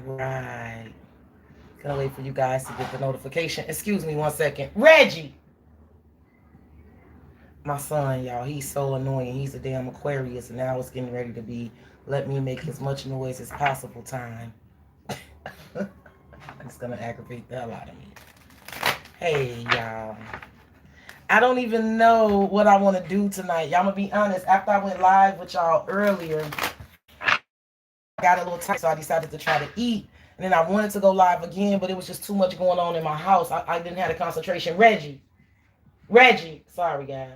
right. Gonna wait for you guys to get the notification. Excuse me 1 second. Reggie! My son, y'all, he's so annoying. He's a damn Aquarius, and now it's getting ready to be let me make as much noise as possible time. It's gonna aggravate the hell out of me. Hey, y'all. I don't even know what I want to do tonight. Y'all, I'm gonna be honest. After I went live with y'all earlier, I got a little tired, so I decided to try to eat. And then I wanted to go live again, but it was just too much going on in my house. I didn't have the concentration. Reggie. Sorry, guys.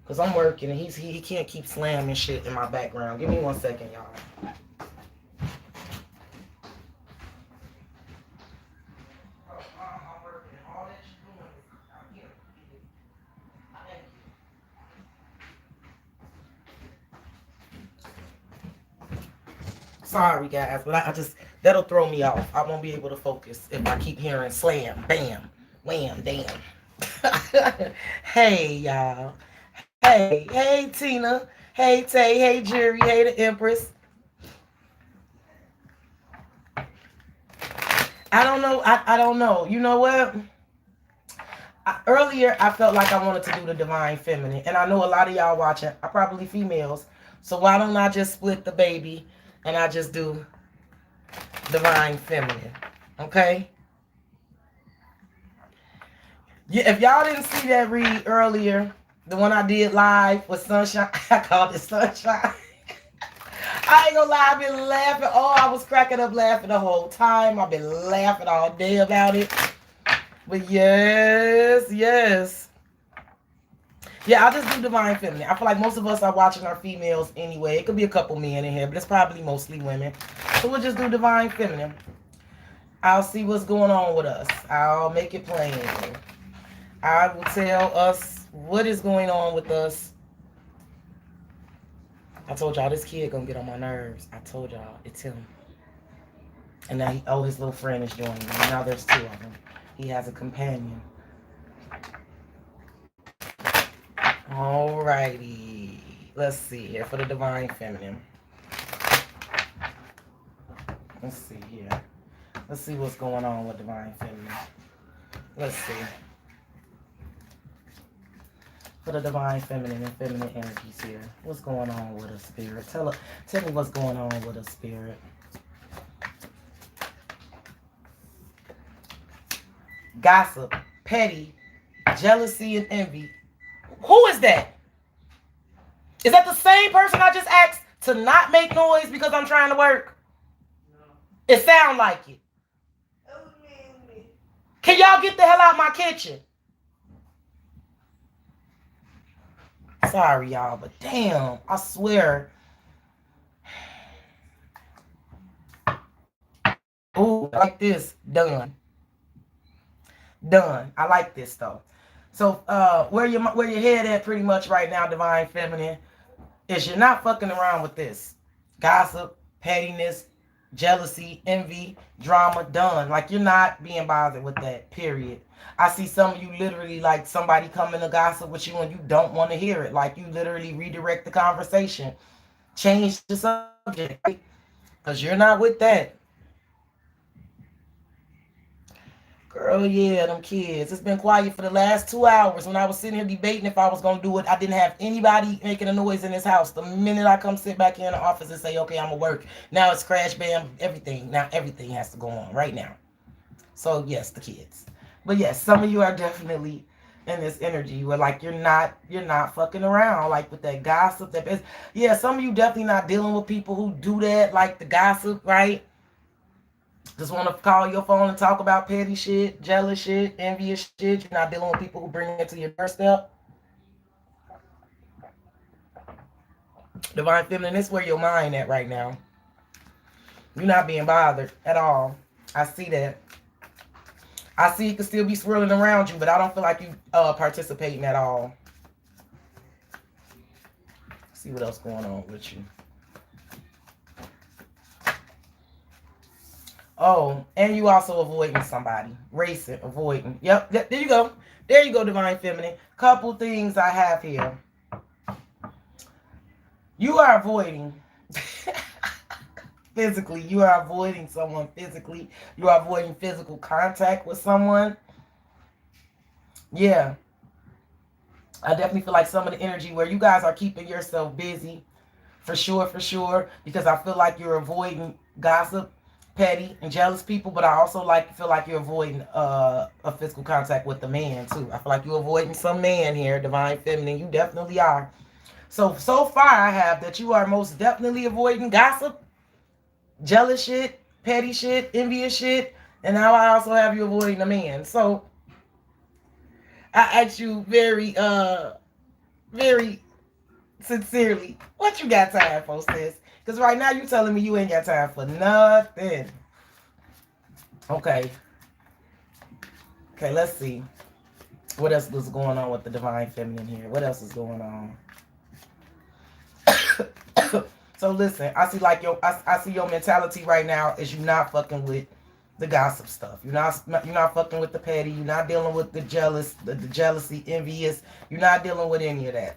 Because I'm working, and he can't keep slamming shit in my background. Give me 1 second, y'all. Sorry, guys, but I just, that'll throw me off. I won't be able to focus if I keep hearing slam, bam, wham, damn. Hey, y'all. Hey, Tina. Hey, Tay. Hey, Jerry. Hey, the Empress. I don't know. I don't know. You know what? Earlier, I felt like I wanted to do the Divine Feminine. And I know a lot of y'all watching are probably females. So why don't I just split the baby and I just do Divine Feminine? Okay? Yeah, if y'all didn't see that read earlier, the one I did live with Sunshine, I called it Sunshine. I ain't gonna lie, I've been laughing. Oh, I was cracking up laughing the whole time. I've been laughing all day about it. But yes. Yeah, I'll just do Divine Feminine. I feel like most of us are watching our females anyway. It could be a couple men in here, but it's probably mostly women. So we'll just do Divine Feminine. I'll see what's going on with us. I'll make it plain. I will tell us what is going on with us. I told y'all this kid gonna get on my nerves. I told y'all it's him. And now his little friend is joining him. Now there's two of them. He has a companion. Alrighty. Let's see here for the Divine Feminine. Let's see here. Let's see what's going on with Divine Feminine. Let's see. For the Divine Feminine and feminine energies here. What's going on with a spirit? Tell me what's going on with a spirit. Gossip, petty, jealousy, and envy. Who is that? Is that the same person I just asked to not make noise because I'm trying to work? No. It sounds like it. Can y'all get the hell out of my kitchen? Sorry, y'all, but damn, I swear. Ooh, I like this. Done. I like this though. So where your head at pretty much right now, Divine Feminine, is you're not fucking around with this. Gossip, pettiness, jealousy, envy, drama, done. Like you're not being bothered with that, period. I see some of you literally like somebody coming to gossip with you and you don't want to hear it. Like you literally redirect the conversation. Change the subject. Because you're not with that. Girl, yeah, them kids. It's been quiet for the last 2 hours. When I was sitting here debating if I was going to do it, I didn't have anybody making a noise in this house. The minute I come sit back here in the office and say, okay, I'm going to work. Now it's crash, bam, everything. Now everything has to go on right now. So, yes, the kids. But, yes, some of you are definitely in this energy where, like, you're not fucking around, like, with that gossip. Yeah, some of you definitely not dealing with people who do that, like the gossip, right? Just want to call your phone and talk about petty shit, jealous shit, envious shit. You're not dealing with people who bring it to your doorstep. Divine Feminine, this is where your mind at right now. You're not being bothered at all. I see that. I see it could still be swirling around you, but I don't feel like you participating at all. Let's see what else going on with you. Oh, and you also avoiding somebody. Racing, avoiding. Yep, there you go. There you go, Divine Feminine. Couple things I have here. You are avoiding. physically. You are avoiding someone physically. You are avoiding physical contact with someone. Yeah. I definitely feel like some of the energy where you guys are keeping yourself busy. For sure. Because I feel like you're avoiding gossip, petty, and jealous people. But I also feel like you're avoiding a physical contact with the man too. I feel like you're avoiding some man here, divine feminine. You definitely are. So far I have that you are most definitely avoiding gossip, jealous shit, petty shit, envious shit, and now I also have you avoiding a man. So I ask you very sincerely, what you got time for, sis? Because right now you telling me you ain't got time for nothing. Okay. Okay, let's see. What else is going on with the divine feminine here? What else is going on? So listen, I see like I see your mentality right now is you not fucking with the gossip stuff. You're not fucking with the petty. You're not dealing with the jealousy, envious. You're not dealing with any of that.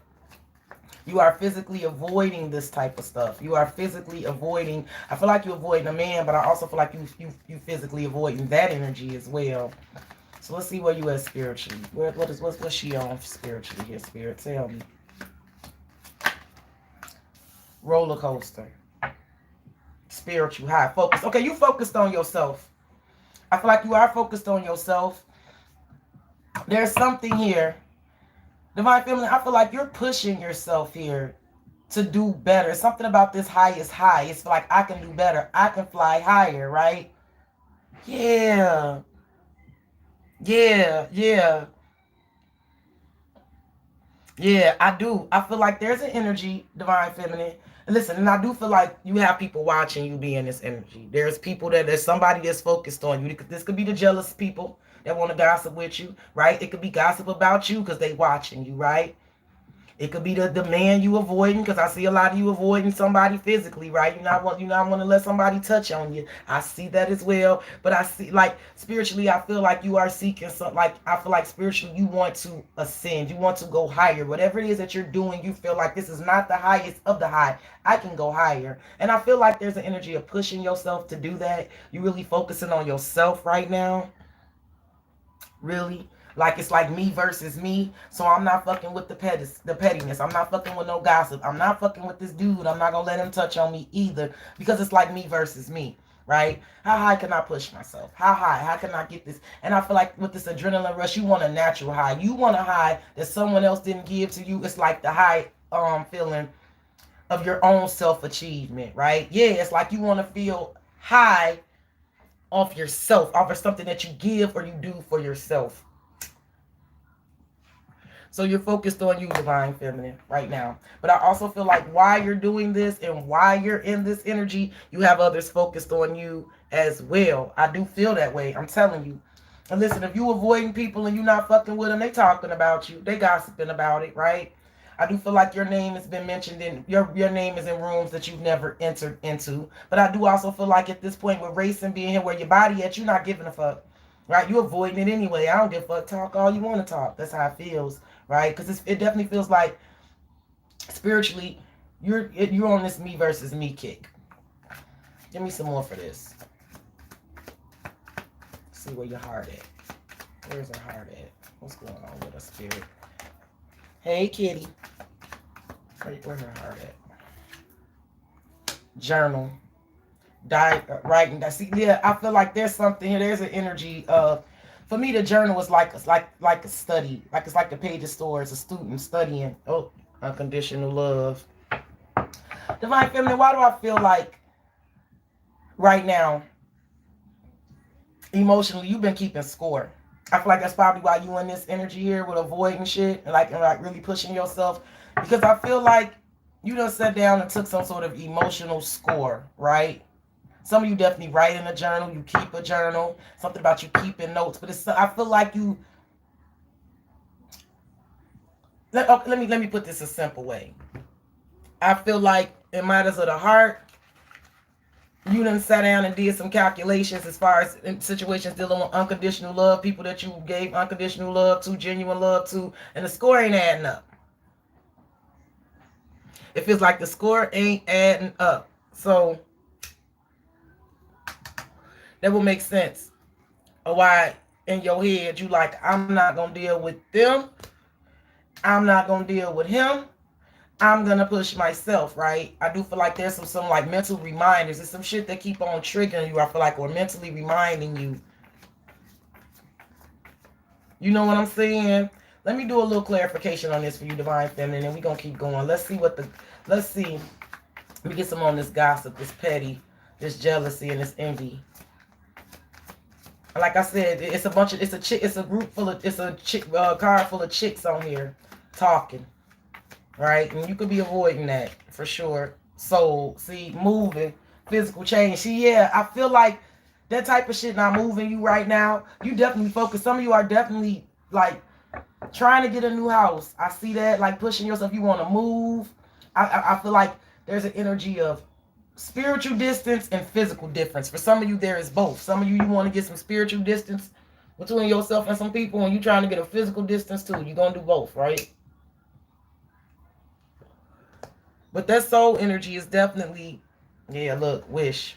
You are physically avoiding this type of stuff. You are physically avoiding. I feel like you're avoiding a man, but I also feel like you physically avoiding that energy as well. So let's see where you at spiritually. What's she on spiritually here? Spirit, tell me. Roller coaster. Spiritual high focus. Okay, you focused on yourself. I feel like you are focused on yourself. There's something here. Divine Feminine, I feel like you're pushing yourself here to do better. Something about this high is high. It's like I can do better. I can fly higher, right? Yeah. Yeah, yeah. Yeah, I do. I feel like there's an energy, Divine Feminine. And listen, and I do feel like you have people watching you be in this energy. There's there's somebody that's focused on you. This could be the jealous people that want to gossip with you, right? It could be gossip about you because they watching you, right? It could be the man you avoiding, because I see a lot of you avoiding somebody physically, right? You not want to let somebody touch on you. I see that as well. But I see, like, spiritually, I feel like you are seeking some, like, I feel like spiritually you want to ascend. You want to go higher. Whatever it is that you're doing, you feel like this is not the highest of the high. I can go higher. And I feel like there's an energy of pushing yourself to do that. You're really focusing on yourself right now. Really. Like it's like me versus me. So I'm not fucking with the pettiness. I'm not fucking with no gossip. I'm not fucking with this dude. I'm not gonna let him touch on me either. Because it's like me versus me. Right? How high can I push myself? How high? How can I get this? And I feel like with this adrenaline rush, you want a natural high. You want a high that someone else didn't give to you. It's like the high feeling of your own self-achievement, right? Yeah, it's like you want to feel high off yourself, off of something that you give or you do for yourself. So you're focused on you, Divine Feminine, right now. But I also feel like while you're doing this and while you're in this energy, you have others focused on you as well. I do feel that way. I'm telling you. And listen, if you avoiding people and you not fucking with them, they talking about you. They gossiping about it, right? I do feel like your name has been mentioned in your name is in rooms that you've never entered into. But I do also feel like at this point with race and being here where your body at, you're not giving a fuck. Right? You avoiding it anyway. I don't give a fuck. Talk all you want to talk. That's how it feels. Right? Because it definitely feels like spiritually you're on this me versus me kick. Give me some more for this. See where your heart at. Where's her heart at? What's going on with her spirit? Hey, kitty. Where's her heart at? Journal. Writing. See, yeah, I feel like there's something here. There's an energy of, for me, the journal is like a study. Like it's like the page of store. It's a student studying. Oh, unconditional love. Divine Feminine, why do I feel like right now, emotionally, you've been keeping score? I feel like that's probably why you in this energy here with avoiding shit and like really pushing yourself. Because I feel like you done sat down and took some sort of emotional score, right? Some of you definitely write in a journal. You keep a journal. Something about you keeping notes. But I feel like you... Let me put this a simple way. I feel like in matters of the heart, you done sat down and did some calculations as far as in situations dealing with unconditional love, people that you gave unconditional love to, genuine love to, and the score ain't adding up. It feels like the score ain't adding up. So That will make sense of why in your head you like, I'm not gonna deal with them. I'm not gonna deal with him. I'm gonna push myself, right? I do feel like there's some like mental reminders. There's some shit that keep on triggering you. I feel like, or mentally reminding you. You know what I'm saying? Let me do a little clarification on this for you, Divine Feminine, and we're gonna keep going. Let's see what the let's see. Let me get some on this gossip, this petty, this jealousy, and this envy. Like I said, it's a bunch of it's a group full of card full of chicks on here talking. Right? And you could be avoiding that for sure. So, see, moving, physical change. See, yeah, I feel like that type of shit not moving you right now. You definitely focus. Some of you are definitely like trying to get a new house. I see that, like pushing yourself. You want to move. I feel like there's an energy of spiritual distance and physical difference. For some of you, there is both. Some of you want to get some spiritual distance between yourself and some people, and you trying to get a physical distance too. You're going to do both, right? But that soul energy is definitely, yeah, look, wish,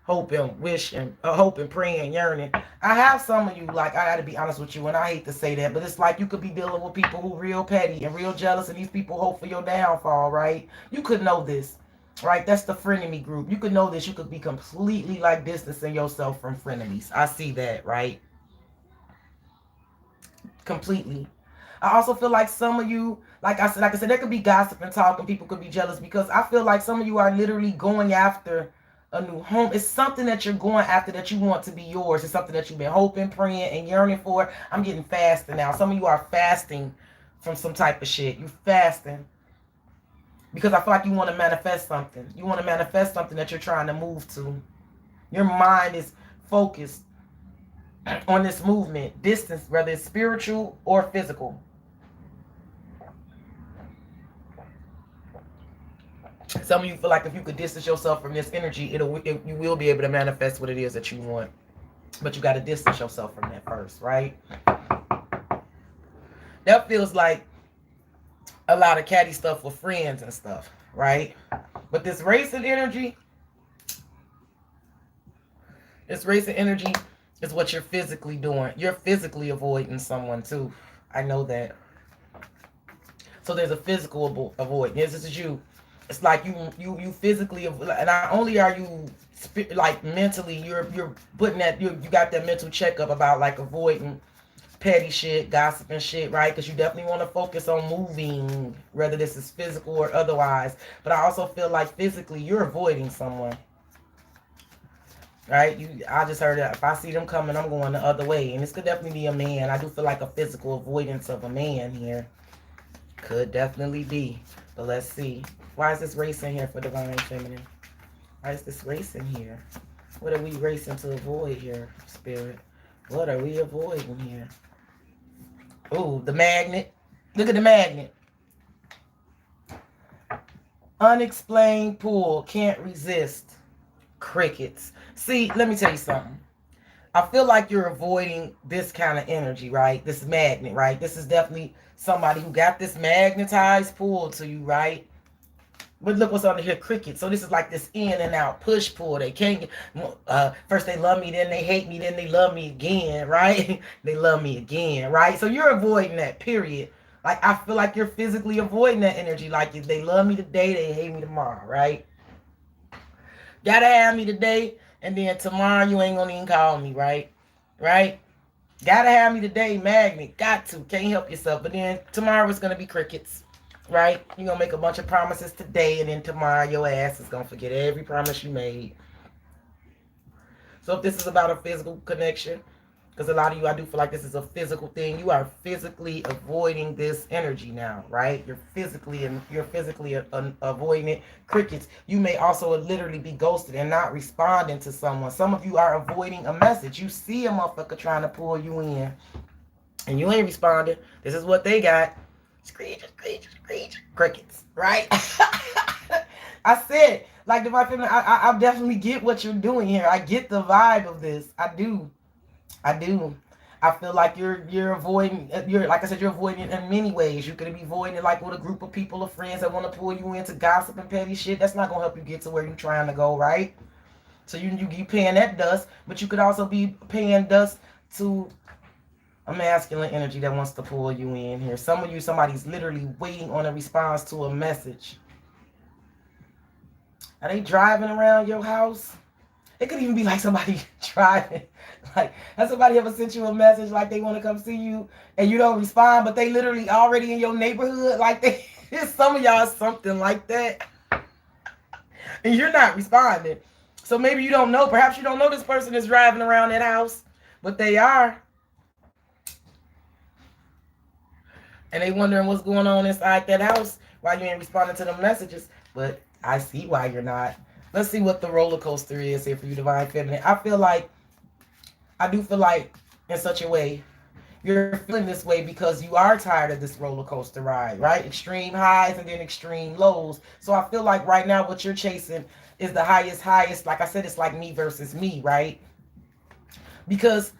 hoping, wishing, hoping, praying, yearning. I have some of you, like, I gotta be honest with you, and I hate to say that, but it's like you could be dealing with people who real petty and real jealous, and these people hope for your downfall, right? You could know this, right? That's the frenemy group. You could know this. You could be completely, like, distancing yourself from frenemies. I see that, right? Completely. I also feel like some of you, like I said, there could be gossip and talk and people could be jealous because I feel like some of you are literally going after a new home. It's something that you're going after that you want to be yours. It's something that you've been hoping, praying, and yearning for. I'm getting fasting now. Some of you are fasting from some type of shit. You're fasting because I feel like you want to manifest something. You want to manifest something that you're trying to move to. Your mind is focused on this movement, distance, whether it's spiritual or physical. Some of you feel like if you could distance yourself from this energy, you will be able to manifest what it is that you want. But you got to distance yourself from that first, right? That feels like a lot of catty stuff with friends and stuff, right? But this racing energy is what you're physically doing. You're physically avoiding someone too. I know that. So there's a physical avoidance. This is you. It's like you physically, and not only are you like mentally, you're putting that you got that mental checkup about like avoiding petty shit, gossip and shit, right? Because you definitely want to focus on moving, whether this is physical or otherwise. But I also feel like physically you're avoiding someone, right? I just heard that if I see them coming, I'm going the other way, and this could definitely be a man. I do feel like a physical avoidance of a man here. Could definitely be, but let's see. Why is this race in here for Divine Feminine? Why is this race in here? What are we racing to avoid here, Spirit? What are we avoiding here? Ooh, the magnet. Look at the magnet. Unexplained pull. Can't resist. Crickets. See, let me tell you something. I feel like you're avoiding this kind of energy, right? This magnet, right? This is definitely somebody who got this magnetized pull to you, right? But look what's under here, crickets. So this is like this in and out push pull. They can't get, first they love me, then they hate me, then they love me again, right? They love me again, right? So you're avoiding that, period. Like I feel like you're physically avoiding that energy. Like if they love me today, they hate me tomorrow, right? Gotta have me today, and then tomorrow you ain't gonna even call me, right? Right? Gotta have me today, magnet. Got to. Can't help yourself. But then tomorrow it's gonna be crickets. Right? You're going to make a bunch of promises today, and then tomorrow your ass is going to forget every promise you made. So if this is about a physical connection, because a lot of you, I do feel like this is a physical thing. You are physically avoiding this energy now, right? You're physically avoiding it. Crickets. You may also literally be ghosted and not responding to someone. Some of you are avoiding a message. You see a motherfucker trying to pull you in, and you ain't responding. This is what they got. Screech, crickets, right? I said, like, Divine Feminine, I definitely get what you're doing here. I get the vibe of this. I do. I feel like you're avoiding, like I said, you're avoiding it in many ways. You could be avoiding it like with a group of people or friends that want to pull you into gossip and petty shit. That's not going to help you get to where you're trying to go, right? So you paying that dust, but you could also be paying dust to a masculine energy that wants to pull you in here. Some of you, somebody's literally waiting on a response to a message. Are they driving around your house? It could even be like somebody driving. Like, has somebody ever sent you a message like they want to come see you and you don't respond, but they literally already in your neighborhood? Like, some of y'all something like that. And you're not responding. So maybe you don't know. Perhaps you don't know this person is driving around that house, but they are. And they wondering what's going on inside that house while you ain't responding to the messages. But I see why you're not. Let's see what the roller coaster is here for you, Divine Feminine. I do feel like in such a way, you're feeling this way because you are tired of this roller coaster ride, right? Extreme highs and then extreme lows. So I feel like right now what you're chasing is the highest. Like I said, it's like me versus me, right? Because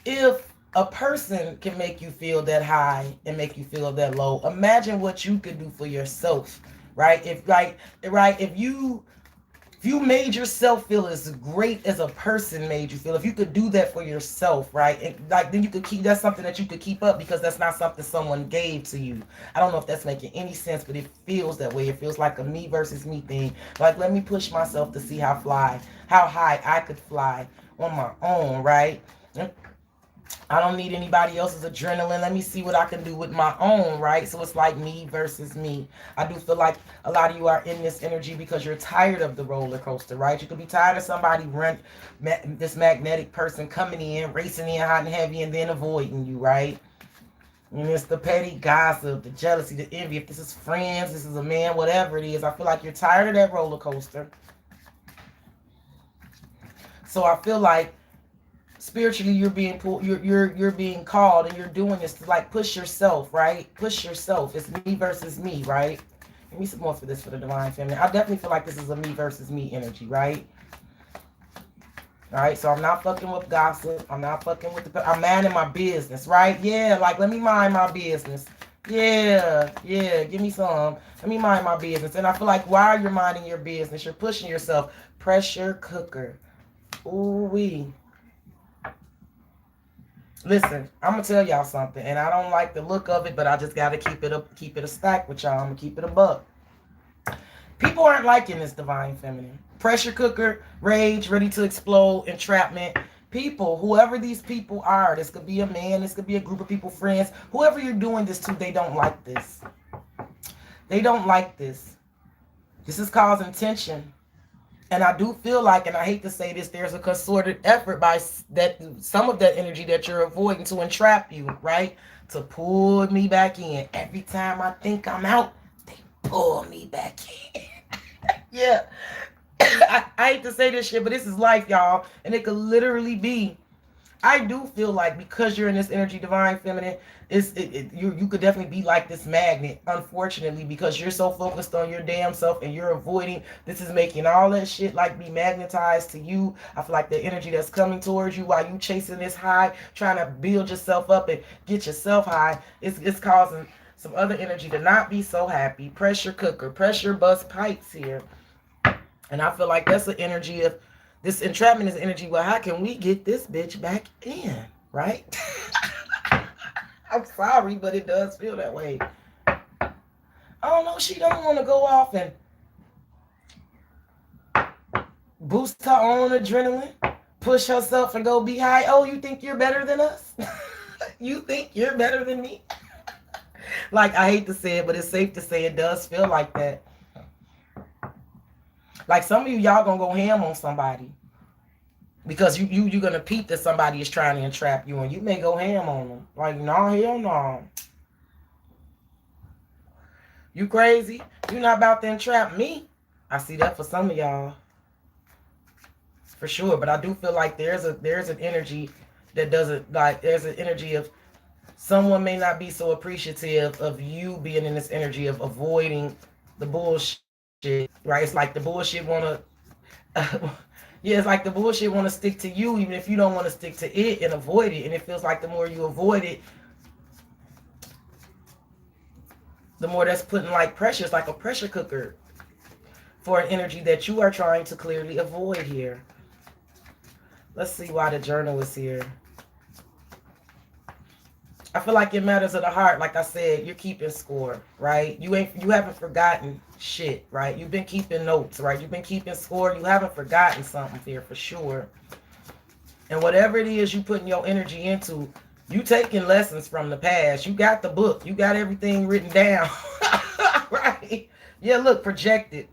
if a person can make you feel that high and make you feel that low, imagine what you could do for yourself, right? If you made yourself feel as great as a person made you feel, if you could do that for yourself, right? And like, then you could keep, that's something that you could keep up because that's not something someone gave to you. I don't know if that's making any sense, but it feels that way. It feels like a me versus me thing. Like, let me push myself to see how high I could fly on my own, right? I don't need anybody else's adrenaline. Let me see what I can do with my own, right? So it's like me versus me. I do feel like a lot of you are in this energy because you're tired of the roller coaster, right? You could be tired of somebody this magnetic person coming in, racing in hot and heavy, and then avoiding you, right? And it's the petty gossip, the jealousy, the envy. If this is friends, this is a man, whatever it is, I feel like you're tired of that roller coaster. So I feel like spiritually you're being pulled, you're being called, and you're doing this to like push yourself, right? Push yourself. It's me versus me, right? Give me some more for this for the Divine Feminine. I definitely feel like this is a me versus me energy, right? All right, so I'm not fucking with gossip. I'm not fucking with I'm minding my business, right? Yeah, like, let me mind my business. Yeah, give me some. Let me mind my business. And I feel like while you're minding your business, you're pushing yourself. Pressure cooker. Ooh wee. Listen, I'm gonna tell y'all something, and I don't like the look of it, but I just gotta keep it a stack with y'all. I'm gonna keep it a buck. People aren't liking this Divine Feminine. Pressure cooker, rage, ready to explode, entrapment. People, whoever these people are, this could be a man, this could be a group of people, friends, whoever you're doing this to, they don't like this. They don't like this. This is causing tension. And I do feel like, and I hate to say this, there's a concerted effort by some of that energy that you're avoiding to entrap you, right? To pull me back in. Every time I think I'm out, they pull me back in. Yeah. I hate to say this shit, but this is life, y'all. And it could literally be. I do feel like because you're in this energy, Divine Feminine, you could definitely be like this magnet, unfortunately, because you're so focused on your damn self and you're avoiding. This is making all that shit like be magnetized to you. I feel like the energy that's coming towards you while you chasing this high, trying to build yourself up and get yourself high, it's causing some other energy to not be so happy. Pressure cooker, pressure bust pipes here. And I feel like that's the energy of this entrapment is energy. Well, how can we get this bitch back in, right? I'm sorry, but it does feel that way. I don't know. She don't want to go off and boost her own adrenaline, push herself and go be high. Oh, you think you're better than us? You think you're better than me? Like, I hate to say it, but it's safe to say it does feel like that. Like, some of y'all gonna go ham on somebody because you're gonna peep that somebody is trying to entrap you, and you may go ham on them. Like, no, hell no. You crazy? You not about to entrap me? I see that for some of y'all, for sure. But I do feel like there's an energy that doesn't, like, there's an energy of someone may not be so appreciative of you being in this energy of avoiding the bullshit. Right? It's like the bullshit wanna yeah, it's like the bullshit wanna stick to you even if you don't want to stick to it and avoid it. And it feels like the more you avoid it, the more that's putting like pressure. It's like a pressure cooker for an energy that you are trying to clearly avoid here. Let's see why the journal is here. I feel like in matters of the heart, like I said, you're keeping score, right? You haven't forgotten shit, right? You've been keeping notes, right? You've been keeping score. You haven't forgotten something here for sure. And whatever it is you putting your energy into, you taking lessons from the past. You got the book. You got everything written down, right? Yeah, look, projected.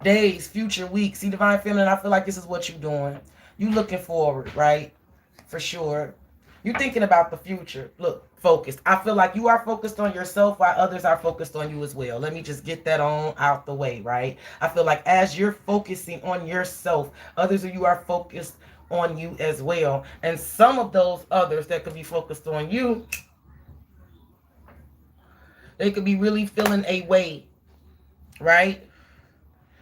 Days, future weeks. See, Divine Feminine, I feel like this is what you're doing. You looking forward, right? For sure. You're thinking about the future. Look, focused. I feel like you are focused on yourself while others are focused on you as well. Let me just get that on out the way, right? I feel like as you're focusing on yourself, others of you are focused on you as well. And some of those others that could be focused on you, they could be really feeling a way, right?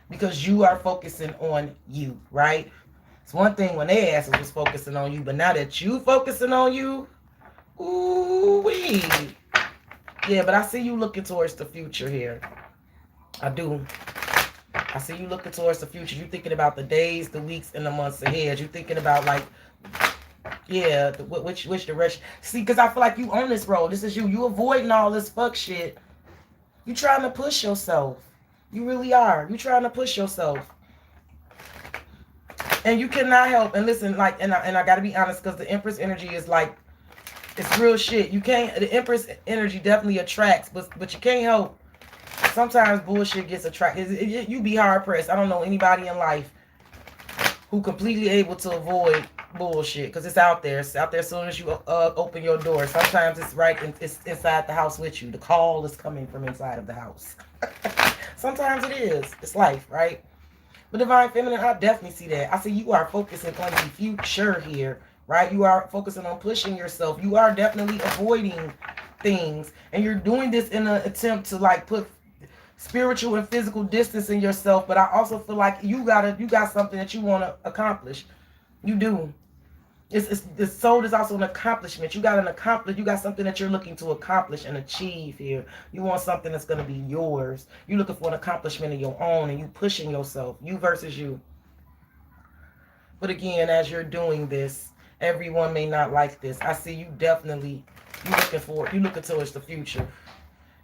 Because you are focusing on you, right? It's one thing when they ass was focusing on you, but now that you focusing on you, ooh-wee. Yeah, but I see you looking towards the future here. I do. I see you looking towards the future. You thinking about the days, the weeks, and the months ahead. You thinking about like, yeah, which direction. See, because I feel like you on this road. This is you. You avoiding all this fuck shit. You trying to push yourself. You really are. You trying to push yourself. And you cannot help. And listen, like, and I got to be honest, because the Empress energy is like, it's real shit. You can't, the Empress energy definitely attracts, but you can't help. Sometimes bullshit gets attracted. You be hard pressed. I don't know anybody in life who completely able to avoid bullshit, because it's out there. It's out there as soon as you open your door. Sometimes it's right, it's inside the house with you. The call is coming from inside of the house. Sometimes it is. It's life, right? But Divine Feminine, I definitely see that. I see you are focusing on the future here, right? You are focusing on pushing yourself. You are definitely avoiding things. And you're doing this in an attempt to like put spiritual and physical distance in yourself. But I also feel like you got something that you want to accomplish. You do. The soul is also an accomplishment. You got something that you're looking to accomplish and achieve here. You want something that's going to be yours. You're looking for an accomplishment of your own, and you pushing yourself, you versus you. But again, as you're doing this, everyone may not like this. I see you definitely, you looking towards the future.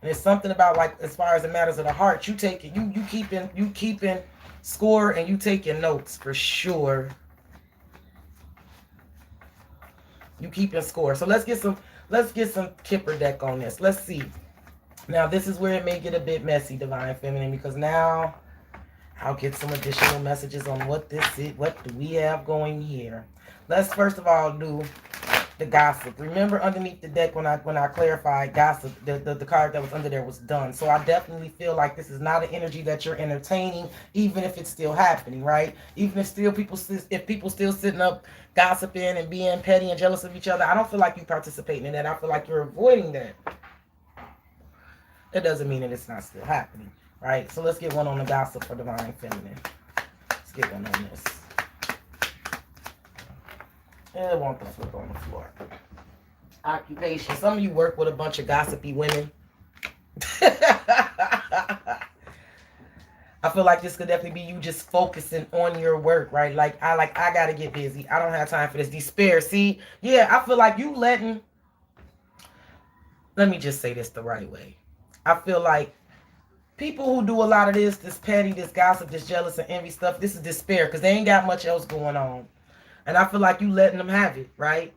And it's something about, like, as far as the matters of the heart, you keeping score, and you taking notes for sure. You keeping score. So let's get some Kipper deck on this. Let's see. Now this is where it may get a bit messy, Divine Feminine, because now I'll get some additional messages on what this is. What do we have going here? Let's first of all do the gossip. Remember, underneath the deck when I clarified gossip, the card that was under there was done. So I definitely feel like this is not an energy that you're entertaining, even if it's still happening, right? Even if people still sitting up gossiping and being petty and jealous of each other, I don't feel like you participating in that. I feel like you're avoiding that. That doesn't mean that it's not still happening, right? So let's get one on the gossip for Divine Feminine. Let's get one on this. I want the flip on the floor. Occupation. Some of you work with a bunch of gossipy women. I feel like this could definitely be you just focusing on your work, right? Like I gotta get busy. I don't have time for this. Despair. See? Yeah, I feel like you letting, let me just say this the right way. I feel like people who do a lot of this petty, this gossip, this jealous and envy stuff, this is despair, because they ain't got much else going on. And I feel like you letting them have it, right?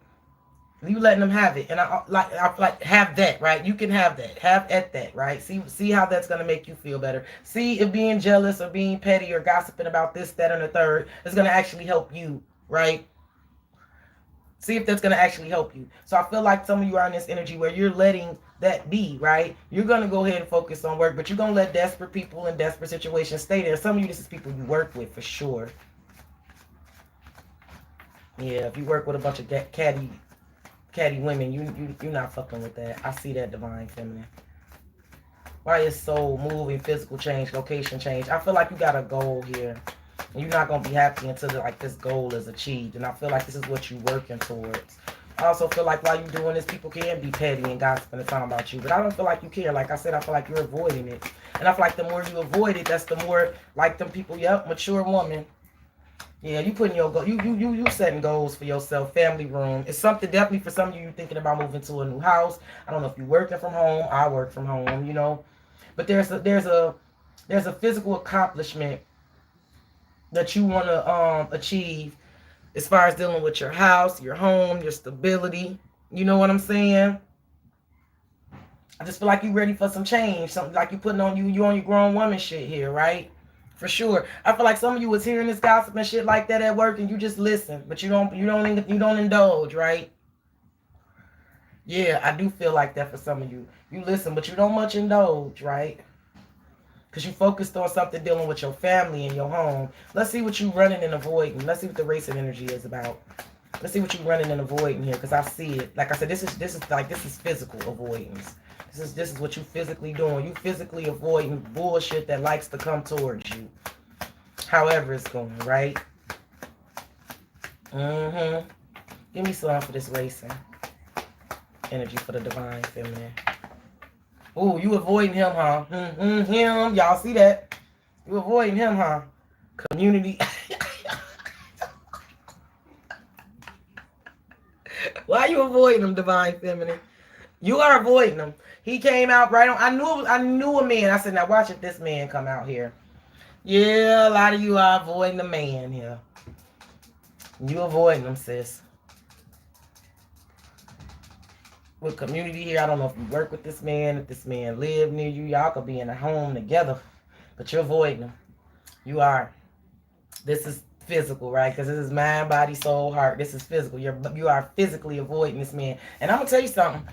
You letting them have it. And I like have that, right? You can have that. Have at that, right? See how that's going to make you feel better. See if being jealous or being petty or gossiping about this, that, and the third is going to actually help you, right? See if that's going to actually help you. So I feel like some of you are in this energy where you're letting that be, right? You're going to go ahead and focus on work, but you're going to let desperate people in desperate situations stay there. Some of you, this is people you work with for sure. Yeah, if you work with a bunch of catty women, you're not fucking with that. I see that, Divine Feminine. Why is soul moving, physical change, location change? I feel like you got a goal here. And you're not going to be happy until this goal is achieved. And I feel like this is what you're working towards. I also feel like while you're doing this, people can be petty and gossiping and talking about you. But I don't feel like you care. Like I said, I feel like you're avoiding it. And I feel like the more you avoid it, that's the more like them people, yep, mature woman. Yeah, you putting your you setting goals for yourself. Family room. It's something definitely for some of you. You thinking about moving to a new house. I don't know if you're working from home. I work from home. You know, but there's a physical accomplishment that you want to achieve as far as dealing with your house, your home, your stability. You know what I'm saying? I just feel like you ready for some change. Something like you putting on you on your grown woman shit here, right? For sure. I feel like some of you was hearing this gossip and shit like that at work, and you just listen, but you don't indulge, right? Yeah, I do feel like that for some of you. You listen, but you don't much indulge, right? Because you focused on something dealing with your family and your home. Let's see what you running and avoiding. Let's see what the racing energy is about. Let's see what you running and avoiding here, because I see it. Like I said, this is physical avoidance. This is what you physically doing. You physically avoiding bullshit that likes to come towards you. However it's going, right? Mm-hmm. Give me some for this racing energy for the divine feminine. Ooh, you avoiding him, huh? Him. Y'all see that? You avoiding him, huh? Community. Why you avoiding him, divine feminine? You are avoiding him. He came out right on. I knew a man. I said, now watch if this man come out here. Yeah, a lot of you are avoiding the man here. You avoiding him, sis. With community here, I don't know if you work with this man, if this man live near you. Y'all could be in a home together, but you're avoiding him. You are. This is physical, right? Because this is mind, body, soul, heart. This is physical. You are physically avoiding this man. And I'm gonna tell you something.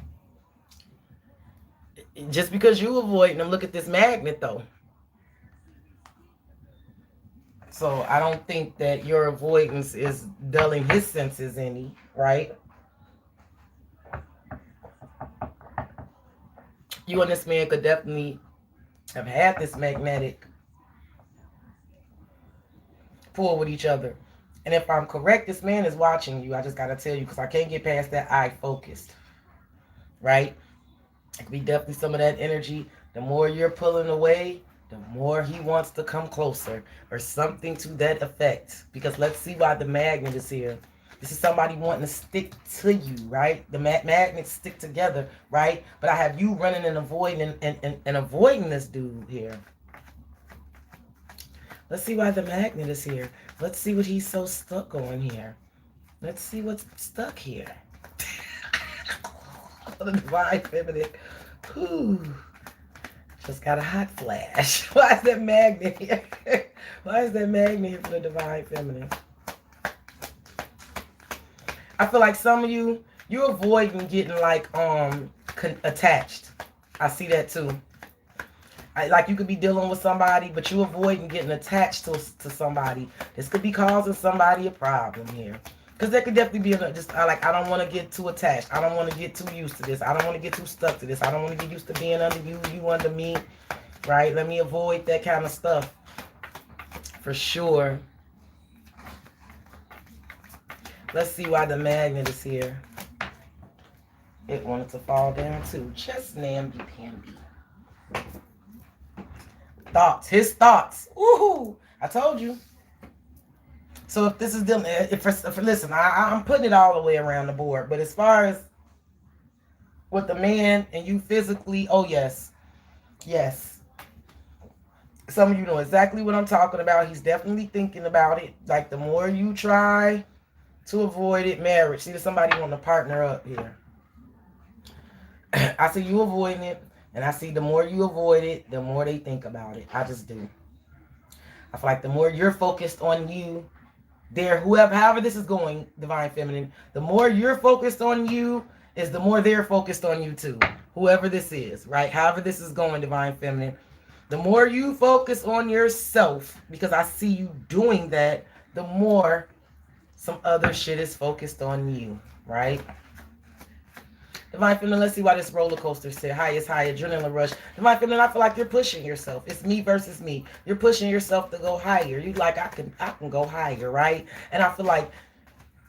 Just because you avoiding him, look at this magnet though. So I don't think that your avoidance is dulling his senses any, right? You and this man could definitely have had this magnetic pull with each other. And if I'm correct, this man is watching you. I just got to tell you, because I can't get past that eye focused, right? It could be definitely some of that energy. The more you're pulling away, the more he wants to come closer, or something to that effect. Because let's see why the magnet is here. This is somebody wanting to stick to you, right? The magnets stick together, right? But I have you running and avoiding and avoiding this dude here. Let's see why the magnet is here. Let's see what he's so stuck on here. Let's see what's stuck here. The divine feminine. Whew. Just got a hot flash. Why is that magnet here? Why is that magnet here for the divine feminine? I feel like some of you, you're avoiding getting like attached. I see that too. Like you could be dealing with somebody, but you avoiding getting attached to somebody. This could be causing somebody a problem here. Because there could definitely be like, I don't want to get too attached. I don't want to get too used to this. I don't want to get too stuck to this. I don't want to get used to being under you, you under me. Right? Let me avoid that kind of stuff. For sure. Let's see why the magnet is here. It wanted to fall down too. Just namby-pamby. Thoughts. His thoughts. Woohoo! I told you. So if this is them, listen, I'm putting it all the way around the board. But as far as with the man and you physically, oh yes. Yes. Some of you know exactly what I'm talking about. He's definitely thinking about it. Like the more you try to avoid it, marriage. See, there's somebody wanting to partner up here. I see you avoiding it. And I see the more you avoid it, the more they think about it. I just do. I feel like the more you're focused on you, however this is going, divine feminine, the more you're focused on you is the more they're focused on you too. Whoever this is, right? However this is going, divine feminine, the more you focus on yourself, because I see you doing that, the more some other shit is focused on you, right? Divine feminine, let's see why this roller coaster said highest high, adrenaline rush. Divine feminine, I feel like you're pushing yourself. It's me versus me. You're pushing yourself to go higher. You like, I can go higher, right? And I feel like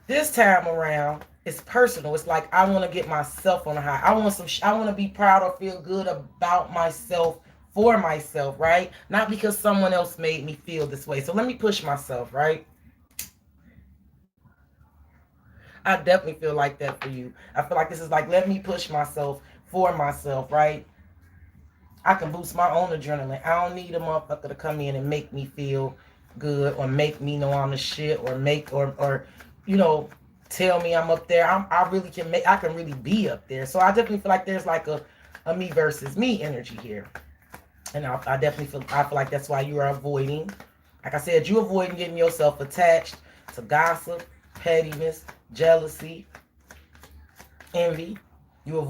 this time around, it's personal. It's like I want to get myself on a high. I want to be proud or feel good about myself for myself, right? Not because someone else made me feel this way. So let me push myself, right? I definitely feel like that for you. I feel like this is like, let me push myself for myself, right? I can boost my own adrenaline. I don't need a motherfucker to come in and make me feel good or make me know I'm the shit or make or you know tell me I'm up there. I really can make. I can really be up there. So I definitely feel like there's like a me versus me energy here, and I definitely feel like that's why you are avoiding. Like I said, you avoiding getting yourself attached to gossip, pettiness, jealousy, envy. You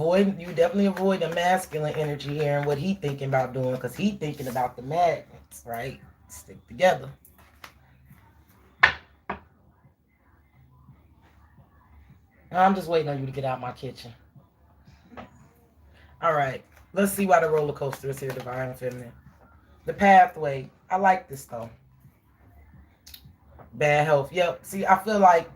definitely avoid the masculine energy here and what he thinking about doing, because he thinking about the magnets, right? Stick together. I'm just waiting on you to get out my kitchen. All right. Let's see why the roller coaster is here, Divine Feminine. The pathway. I like this though. Bad health. Yep. See, I feel like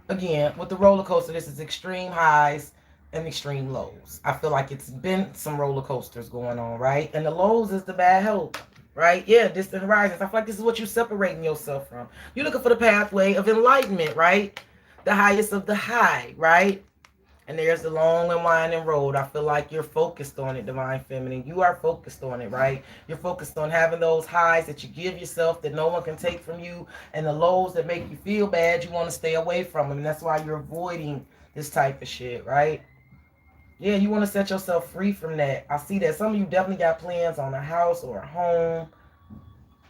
again, with the roller coaster, this is extreme highs and extreme lows. I feel like it's been some roller coasters going on, right? And the lows is the bad health, right? Yeah, distant horizons. I feel like this is what you're separating yourself from. You're looking for the pathway of enlightenment, right? The highest of the high, right? And there's the long and winding road. I feel like you're focused on it, Divine Feminine. You are focused on it, right? You're focused on having those highs that you give yourself that no one can take from you, and the lows that make you feel bad, you want to stay away from them. And that's why you're avoiding this type of shit, right? Yeah, you want to set yourself free from that. I see that some of you definitely got plans on a house or a home,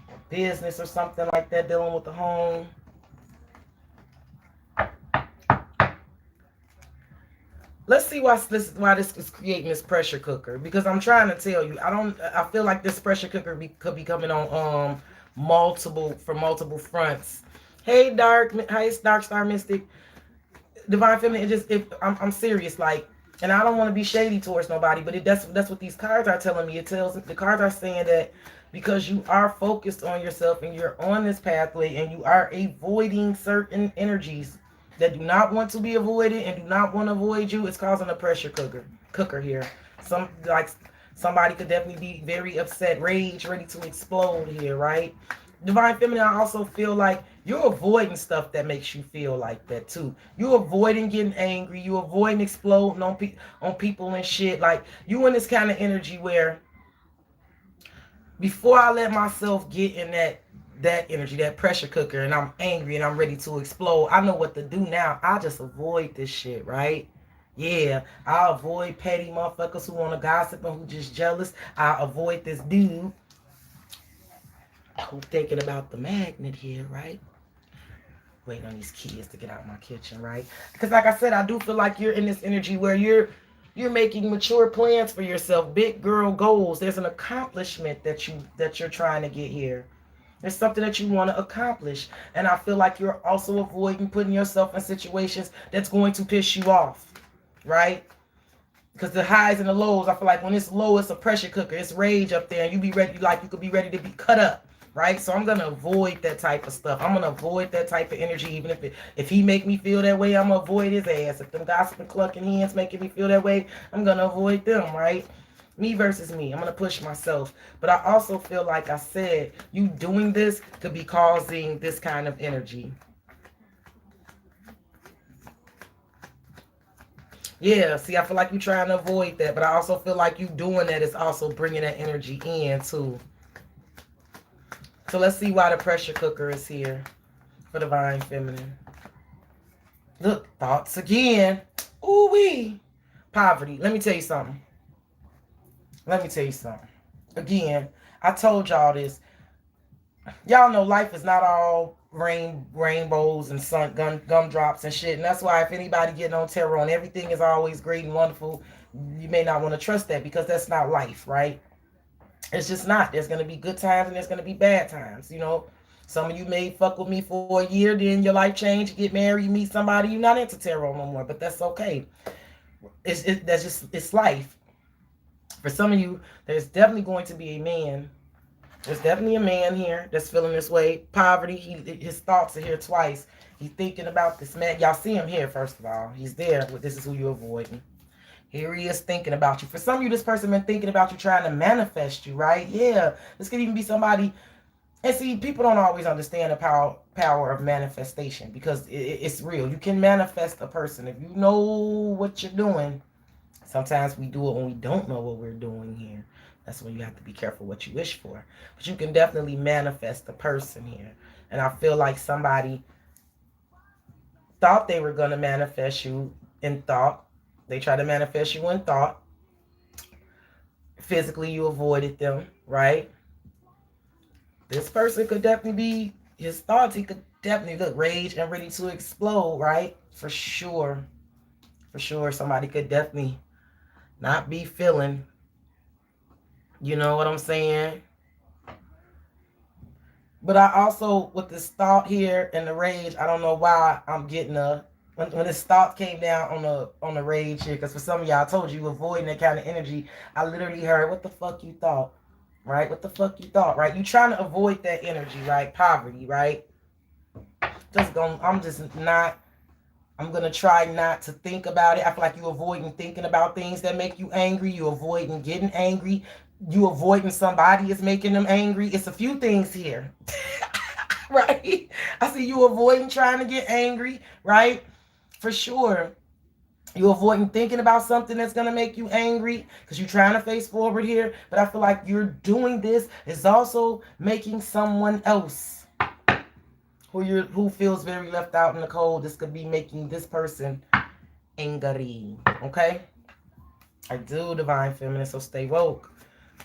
or business or something like that, dealing with the home. Let's see why this is creating this pressure cooker, because I'm trying to tell you, I feel like this pressure cooker could be coming on multiple fronts. Hey Dark Star Mystic, Divine Feminine. I'm serious, like, and I don't want to be shady towards nobody, but that's what these cards are telling me. The cards are saying that because you are focused on yourself and you're on this pathway and you are avoiding certain energies that do not want to be avoided and do not want to avoid you, it's causing a pressure cooker here. Somebody could definitely be very upset, rage, ready to explode here, right? Divine Feminine, I also feel like you're avoiding stuff that makes you feel like that too. You avoiding getting angry. You avoiding exploding on people and shit. Like, you in this kind of energy where before I let myself get in that energy, that pressure cooker, and I'm angry and I'm ready to explode, I know what to do now. I just avoid this shit, right? Yeah, I avoid petty motherfuckers who want to gossip and who just jealous. I avoid this dude who thinking about the magnet here, right? Waiting on these kids to get out of my kitchen, right? Because like I said, I do feel like you're in this energy where you're making mature plans for yourself, big girl goals. There's an accomplishment that you're trying to get here. There's something that you want to accomplish. And I feel like you're also avoiding putting yourself in situations that's going to piss you off, right? Because the highs and the lows, I feel like when it's low, it's a pressure cooker. It's rage up there, and you could be ready to be cut up, right? So I'm going to avoid that type of stuff. I'm going to avoid that type of energy. Even if he make me feel that way, I'm going to avoid his ass. If them gossiping, clucking hands making me feel that way, I'm going to avoid them, right? Me versus me. I'm going to push myself. But I also feel like I said, you doing this could be causing this kind of energy. Yeah, see, I feel like you're trying to avoid that. But I also feel like you doing that is also bringing that energy in too. So let's see why the pressure cooker is here for Divine Feminine. Look, thoughts again. Ooh-wee. Poverty. Let me tell you something. Again, I told y'all this. Y'all know life is not all rainbows and gumdrops and shit. And that's why if anybody getting on tarot and everything is always great and wonderful, you may not want to trust that, because that's not life, right? It's just not. There's going to be good times and there's going to be bad times, you know. Some of you may fuck with me for a year, then your life change, you get married, you meet somebody, you're not into tarot no more, but that's okay. It's life. For some of you, there's definitely going to be a man. There's definitely a man here that's feeling this way. Poverty, his thoughts are here twice. He's thinking about this man. Y'all see him here, first of all. He's there, but this is who you're avoiding. Here he is thinking about you. For some of you, this person been thinking about you, trying to manifest you, right? Yeah. This could even be somebody And see, people don't always understand the power of manifestation, because it's real. You can manifest a person if you know what you're doing. Sometimes we do it when we don't know what we're doing here. That's when you have to be careful what you wish for. But you can definitely manifest a person here. And I feel like somebody thought they were going to manifest you in thought. They tried to manifest you in thought. Physically, you avoided them, right? This person could definitely be his thoughts. He could definitely look rage and ready to explode, right? For sure. For sure. Somebody could definitely not be feeling, you know what I'm saying? But I also, with this thought here and the rage, I don't know why I'm getting when this thought came down on the rage here, because for some of y'all, I told you avoiding that kind of energy. I literally heard, what the fuck you thought, right? What the fuck you thought, right? You trying to avoid that energy, right? Poverty, right? I'm gonna try not to think about it. I feel like you avoiding thinking about things that make you angry. You avoiding getting angry. You avoiding somebody is making them angry. It's a few things here. Right? I see you avoiding trying to get angry, right? For sure. You avoiding thinking about something that's gonna make you angry because you're trying to face forward here. But I feel like you're doing this is also making someone else who feels very left out in the cold. This could be making this person angry. Okay? I do, divine feminine, so stay woke.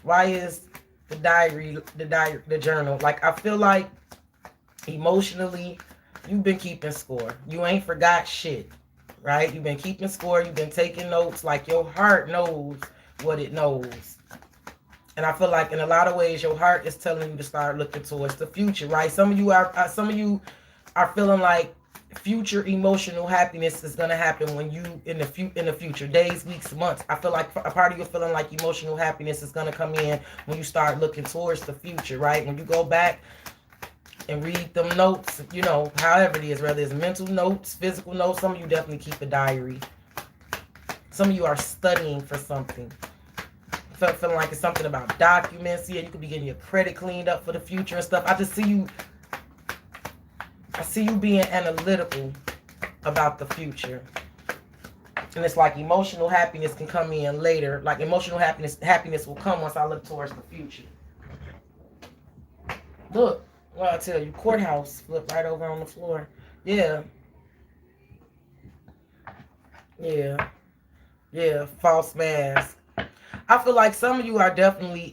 Why is the journal? Like, I feel like emotionally, you've been keeping score. You ain't forgot shit, right? You've been keeping score. You've been taking notes. Like, your heart knows what it knows. And I feel like in a lot of ways, your heart is telling you to start looking towards the future, right? Some of you are feeling like future emotional happiness is gonna happen when you in the future, days, weeks, months. I feel like a part of you feeling like emotional happiness is gonna come in when you start looking towards the future, right? When you go back and read them notes, you know, however it is, whether it's mental notes, physical notes. Some of you definitely keep a diary. Some of you are studying for something. Feeling like it's something about documents. Yeah, you could be getting your credit cleaned up for the future and stuff. I see you being analytical about the future. And it's like emotional happiness can come in later. Like, emotional happiness will come once I look towards the future. Look, what I tell you, courthouse flip right over on the floor. Yeah. Yeah. Yeah, false mask. I feel like some of you are definitely,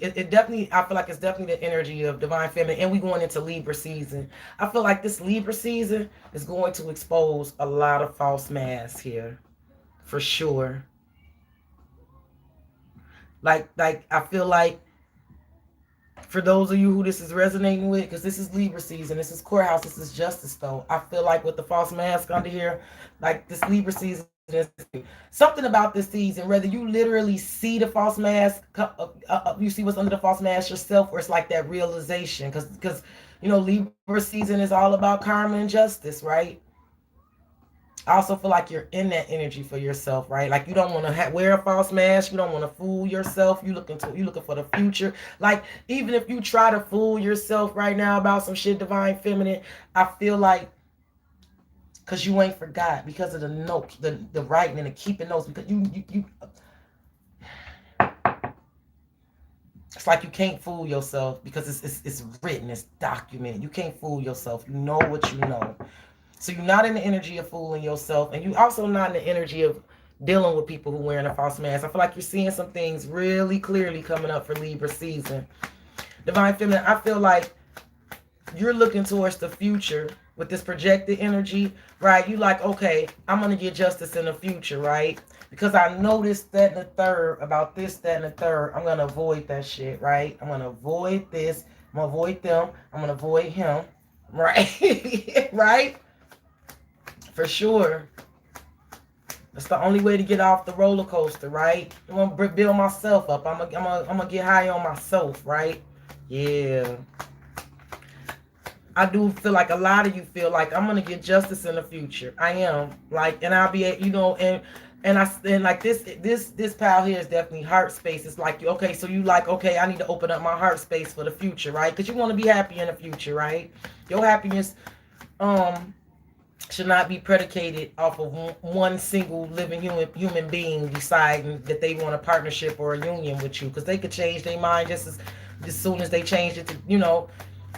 I feel like it's definitely the energy of divine feminine, and we going into Libra season. I feel like this Libra season is going to expose a lot of false masks here, for sure. Like I feel like for those of you who this is resonating with, because this is Libra season, this is courthouse, this is justice though. I feel like with the false mask under here, like this Libra season, something about this season, whether you literally see the false mask, you see what's under the false mask yourself, or it's like that realization, because you know, Libra season is all about karma and justice, right? I also feel like you're in that energy for yourself, right? Like, you don't want to wear a false mask. You don't want to fool yourself. You looking for the future. Like, even if you try to fool yourself right now about some shit, divine feminine, I feel like, because you ain't forgot, because of the notes, the writing and the keeping notes, because you it's like you can't fool yourself, because it's written, it's documented. You can't fool yourself. You know what you know. So you're not in the energy of fooling yourself, and you also not in the energy of dealing with people who wearing a false mask. I feel like you're seeing some things really clearly coming up for Libra season. Divine feminine, I feel like you're looking towards the future with this projected energy, right? You like, okay, I'm going to get justice in the future, right? Because I noticed that and the third, about this, that, and the third. I'm going to avoid that shit, right? I'm going to avoid this. I'm going to avoid them. I'm going to avoid him, right? Right? For sure. That's the only way to get off the roller coaster, right? I'm going to build myself up. I'm gonna get high on myself, right? Yeah. I do feel like a lot of you feel like I'm going to get justice in the future. I am. Like, and I'll be, you know, and And like this pile here is definitely heart space. It's like, okay, so you like, okay, I need to open up my heart space for the future, right? Because you want to be happy in the future, right? Your happiness should not be predicated off of one single living human being deciding that they want a partnership or a union with you, because they could change their mind just as soon as they change it to,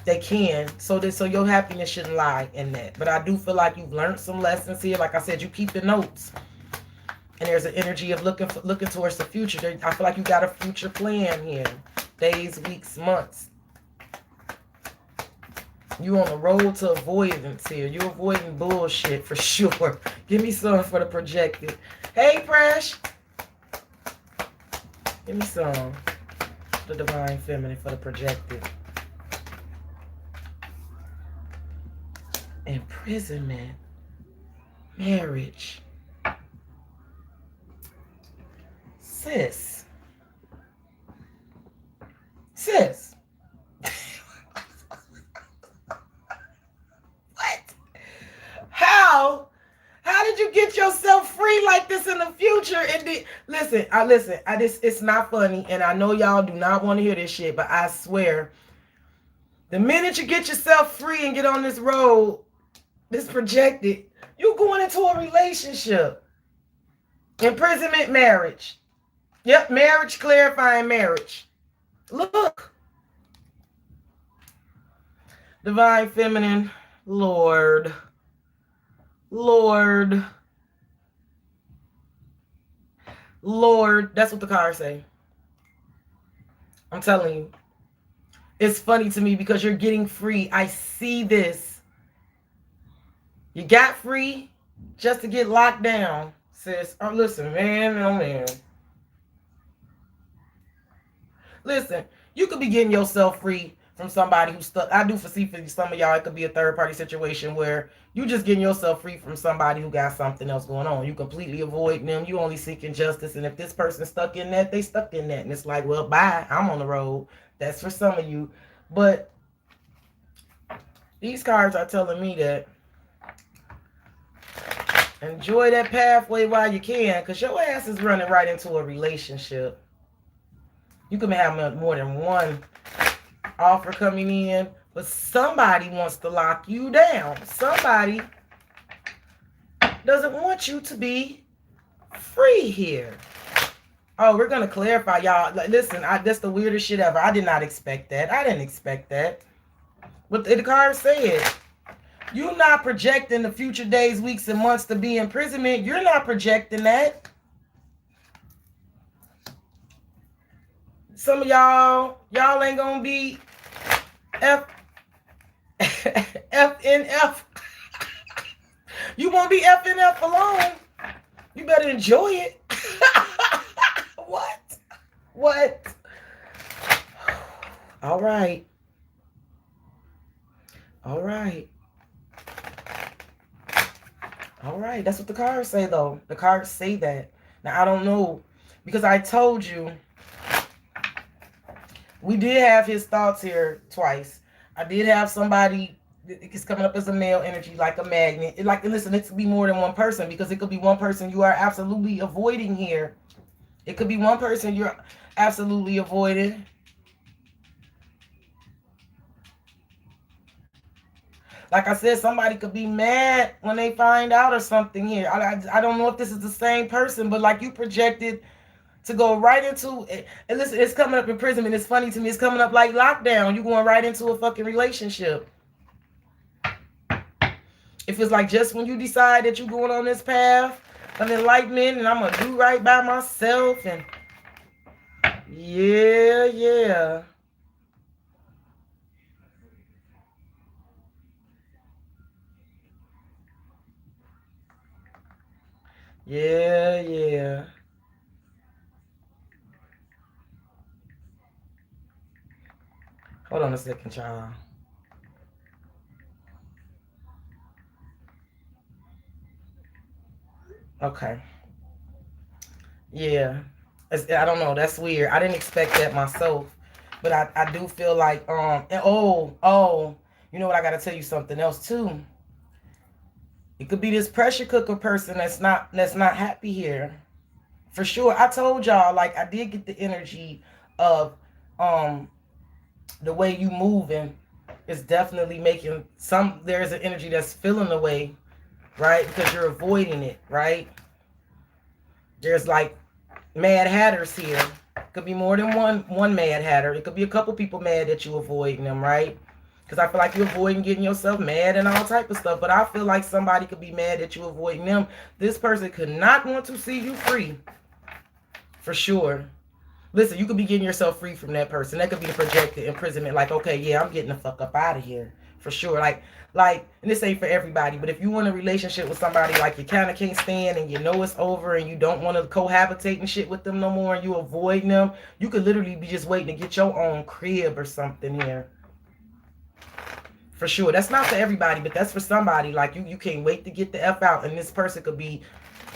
they can. So your happiness shouldn't lie in that. But I do feel like you've learned some lessons here. Like I said, you keep the notes, and there's an energy of looking towards the future. I feel like you got a future plan here, days, weeks, months. You on the road to avoidance here. You're avoiding bullshit for sure. Give me some for the projected. Hey, Presh. Give me some. The divine feminine for the projected. Imprisonment. Marriage. Sis. How did you get yourself free like this in the future? And listen, it's not funny, and I know y'all do not want to hear this shit, but I swear, the minute you get yourself free and get on this road, this projected, you going into a relationship. Imprisonment, marriage. Yep, marriage, clarifying marriage. Look. Divine feminine, Lord. That's what the cards say. I'm telling you. It's funny to me because you're getting free. I see this. You got free just to get locked down, sis. Oh, listen, man. Oh, man. Listen, you could be getting yourself free from somebody who's stuck. I do foresee for some of y'all, it could be a third-party situation where you just getting yourself free from somebody who got something else going on. You completely avoiding them. You only seeking justice. And if this person's stuck in that, they stuck in that. And it's like, well, bye. I'm on the road. That's for some of you. But these cards are telling me that enjoy that pathway while you can, because your ass is running right into a relationship. You can have more than one offer coming in, but somebody wants to lock you down. Somebody doesn't want you to be free here. Oh, we're going to clarify, y'all. Listen, that's the weirdest shit ever. I did not expect that. I didn't expect that. But the card said, you're not projecting the future days, weeks, and months to be imprisonment. You're not projecting that. Some of y'all ain't going to be FNF. You won't be FNF alone. You better enjoy it. What? All right. That's what the cards say, though. The cards say that. Now, I don't know, because I told you we did have his thoughts here twice. I did have somebody, it's coming up as a male energy, like a magnet. Listen, it could be more than one person, because it could be one person you are absolutely avoiding here. It could be one person you're absolutely avoiding. Like I said, somebody could be mad when they find out or something here. I don't know if this is the same person, but like you projected to go right into it. And listen, it's coming up imprisonment. It's funny to me. It's coming up like lockdown. You're going right into a fucking relationship. If it's like just when you decide that you're going on this path of enlightenment and I'm going to do right by myself and yeah. Yeah. Hold on a second, child. Okay. Yeah. I don't know. That's weird. I didn't expect that myself. But I do feel like, and you know what? I got to tell you something else, too. It could be this pressure cooker person that's not happy here. For sure. I told y'all, like, I did get the energy of um the way you moving is definitely making some, there's an energy that's feeling away, right? Because you're avoiding it, right? There's like mad hatters here. Could be more than one mad hatter. It could be a couple people mad that you avoiding them, right? Because I feel like you're avoiding getting yourself mad and all type of stuff. But I feel like somebody could be mad that you avoiding them. This person could not want to see you free. For sure. Listen, you could be getting yourself free from that person. That could be the projected imprisonment. Like, okay, yeah, I'm getting the fuck up out of here. For sure. Like, and this ain't for everybody, but if you want a relationship with somebody like you kind of can't stand and you know it's over and you don't want to cohabitate and shit with them no more and you avoid them, you could literally be just waiting to get your own crib or something here. For sure. That's not for everybody, but that's for somebody. Like, you can't wait to get the F out, and this person could be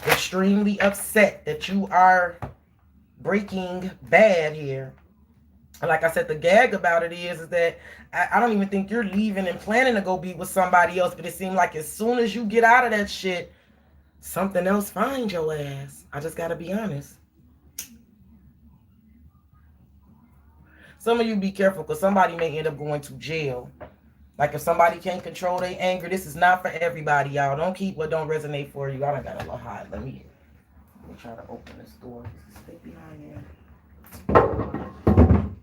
extremely upset that you are Breaking Bad here. And like I said, the gag about it is that I don't even think you're leaving and planning to go be with somebody else, but it seemed like as soon as you get out of that shit, something else finds your ass. I just gotta be honest. Some of you be careful, because somebody may end up going to jail. Like, if somebody can't control their anger, this is not for everybody, y'all. Don't keep what don't resonate for you. I done got a little hot. Let me try to open this door. Stay behind here.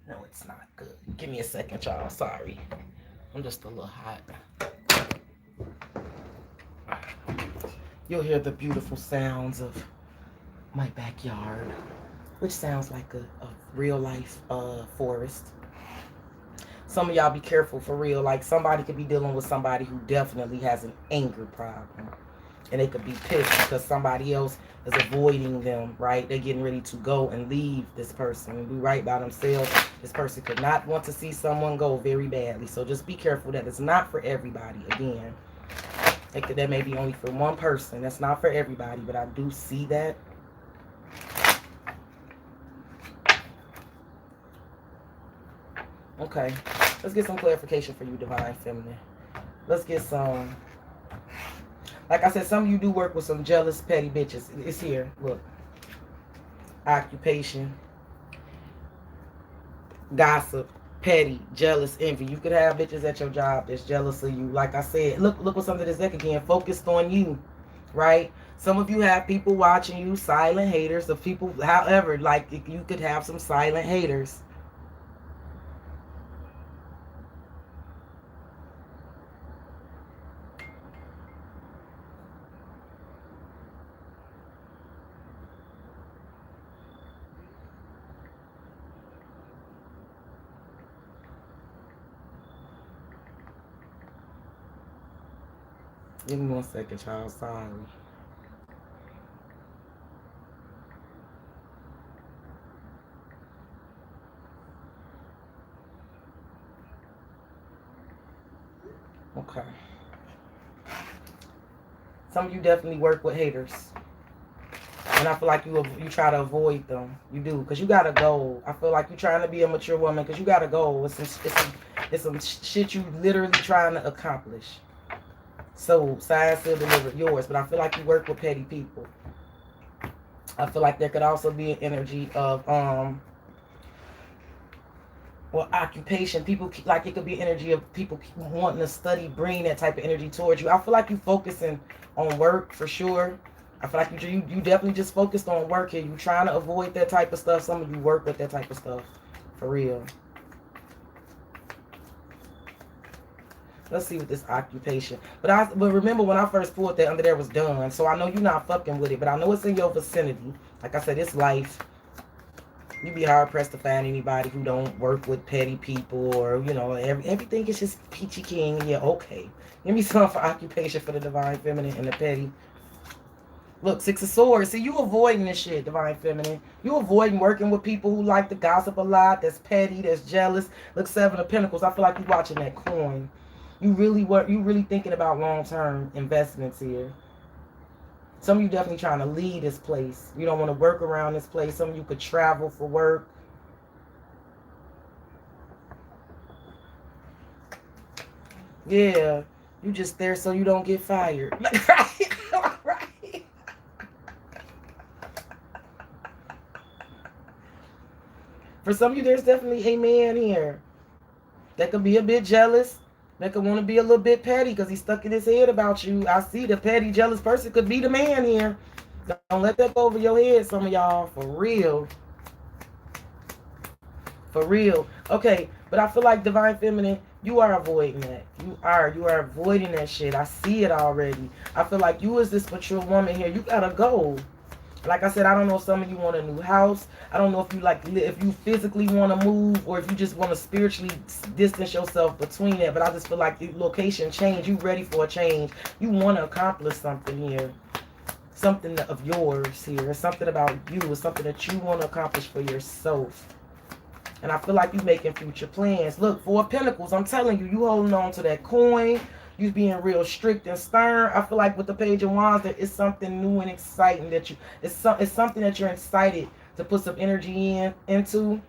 No, it's not good. Give me a second, y'all. Sorry. I'm just a little hot. You'll hear the beautiful sounds of my backyard, which sounds like a real life forest. Some of y'all be careful, for real. Like, somebody could be dealing with somebody who definitely has an anger problem. And they could be pissed because somebody else is avoiding them, right? They're getting ready to go and leave this person and be right by themselves. This person could not want to see someone go very badly. So just be careful that it's not for everybody. Again, that may be only for one person. That's not for everybody, but I do see that. Okay, let's get some clarification for you, Divine Feminine. Let's get some. Like I said, some of you do work with some jealous, petty bitches. It's here. Look. Occupation. Gossip. Petty. Jealous. Envy. You could have bitches at your job that's jealous of you. Like I said, look what's under this deck again. Focused on you. Right? Some of you have people watching you. Silent haters. Of people, however, like, you could have some silent haters. Give me 1 second, child. Sorry. Okay. Some of you definitely work with haters. And I feel like you try to avoid them. You do, because you got a goal. I feel like you're trying to be a mature woman because you got a goal. It's some shit you literally trying to accomplish. So, sign, seal, delivered, yours. But I feel like you work with petty people. I feel like there could also be an energy of, occupation. People, like, it could be energy of people wanting to study, bring that type of energy towards you. I feel like you focusing on work, for sure. I feel like you definitely just focused on work here. You trying to avoid that type of stuff. Some of you work with that type of stuff. For real. Let's see with this occupation. But remember when I first pulled that, under there was done. So I know you're not fucking with it. But I know it's in your vicinity. Like I said, it's life. You'd be hard pressed to find anybody who don't work with petty people, or, you know, everything is just peachy king. Yeah, okay. Give me some for occupation for the Divine Feminine and the petty. Look, Six of Swords. See, you avoiding this shit, Divine Feminine. You avoiding working with people who like to gossip a lot, that's petty, that's jealous. Look, Seven of Pentacles. I feel like you're watching that coin. You really thinking about long-term investments here. Some of you definitely trying to leave this place. You don't want to work around this place. Some of you could travel for work. Yeah. You just there so you don't get fired. Right? Right. For some of you, there's definitely a man here that could be a bit jealous. That could want to be a little bit petty because he's stuck in his head about you. I see the petty, jealous person could be the man here. Don't let that go over your head, some of y'all. For real. For real. Okay, but I feel like Divine Feminine, you are avoiding that. You are avoiding that shit. I see it already. I feel like you as this mature woman here, you gotta go. Like I said, I don't know if some of you want a new house. I don't know if you if you physically want to move or if you just want to spiritually distance yourself between that. But I just feel like the location change. You ready for a change. You want to accomplish something here. Something of yours here. It's something about you. It's something that you want to accomplish for yourself. And I feel like you making future plans. Look, Four of Pentacles, I'm telling you, you holding on to that coin. You being real strict and stern. I feel like with the Page of Wands, there is something new and exciting that it's something that you're excited to put some energy into.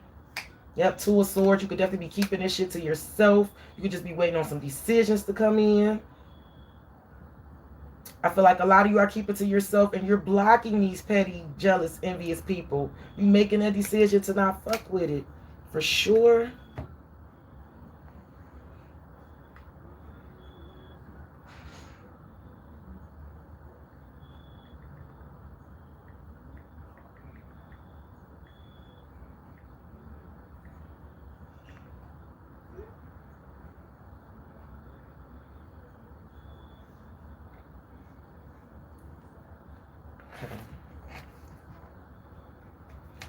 Yep, Two of Swords. You could definitely be keeping this shit to yourself. You could just be waiting on some decisions to come in. I feel like a lot of you are keeping to yourself and you're blocking these petty, jealous, envious people. You making a decision to not fuck with it. For sure.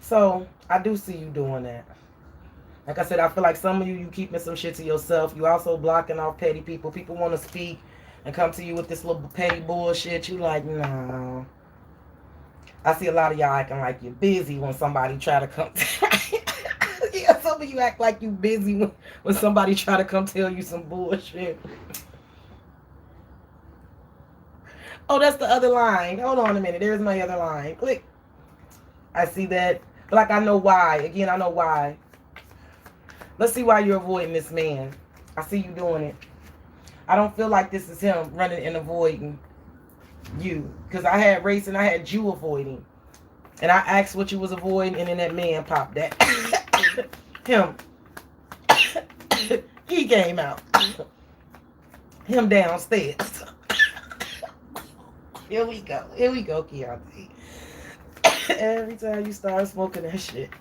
So, I do see you doing that. Like I said, I feel like some of you keeping some shit to yourself. You also blocking off petty people. People want to speak and come to you with this little petty bullshit. You like, no. I see a lot of y'all acting like you're busy when somebody try to come. Yeah, some of you act like you busy when somebody try to come tell you some bullshit. Oh, that's the other line. Hold on a minute. There's my other line. Click. I see that. But like, I know why. Again, I know why. Let's see why you're avoiding this man. I see you doing it. I don't feel like this is him running and avoiding you. Because I had race and I had you avoiding. And I asked what you was avoiding and then that man popped that. Him. He came out. Him downstairs. Here we go. Here we go, Keontae. Every time you start smoking that shit.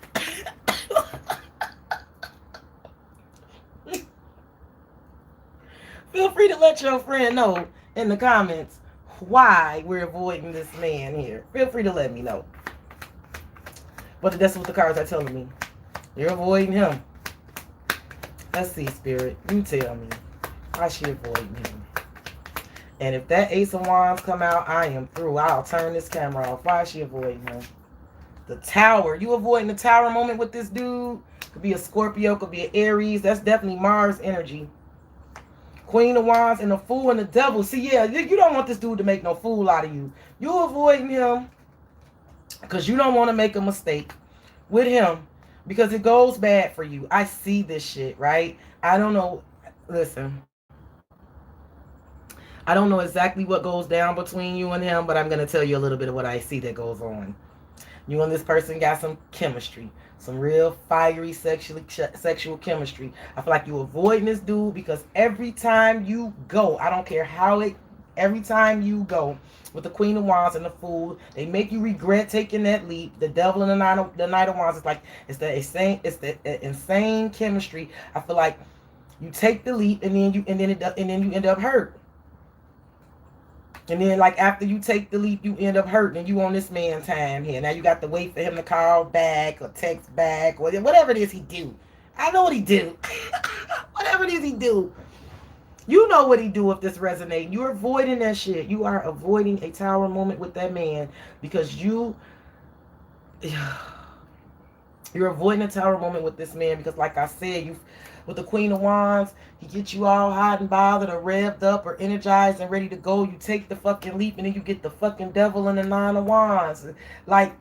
Feel free to let your friend know in the comments why we're avoiding this man here. Feel free to let me know. But that's what the cards are telling me. You're avoiding him. Let's see, Spirit. You tell me. Why she avoiding him? And if that Ace of Wands come out, I am through. I'll turn this camera off. Why is she avoiding him? The Tower. You avoiding the Tower moment with this dude? Could be a Scorpio. Could be an Aries. That's definitely Mars energy. Queen of Wands and the Fool and the Devil. See, yeah, you don't want this dude to make no fool out of you. You avoiding him because you don't want to make a mistake with him because it goes bad for you. I see this shit, right? I don't know. Listen. I don't know exactly what goes down between you and him, but I'm going to tell you a little bit of what I see that goes on. You and this person got some chemistry. Some real fiery sexual chemistry. I feel like you avoiding this dude because every time you go, I don't care how every time you go with the Queen of Wands and the Fool, they make you regret taking that leap. The Devil and the Knight of Wands, it's the insane chemistry. I feel like you take the leap and then you end up hurt. And then, like, after you take the leap, you end up hurting, and you on this man's time here. Now you got to wait for him to call back or text back or whatever it is he do. I know what he do. Whatever it is he do. You know what he do if this resonates. You're avoiding that shit. You are avoiding a Tower moment with that man because you're avoiding a Tower moment with this man because, like I said, with the Queen of Wands, he gets you all hot and bothered or revved up or energized and ready to go. You take the fucking leap and then you get the fucking Devil and the Nine of Wands. Like,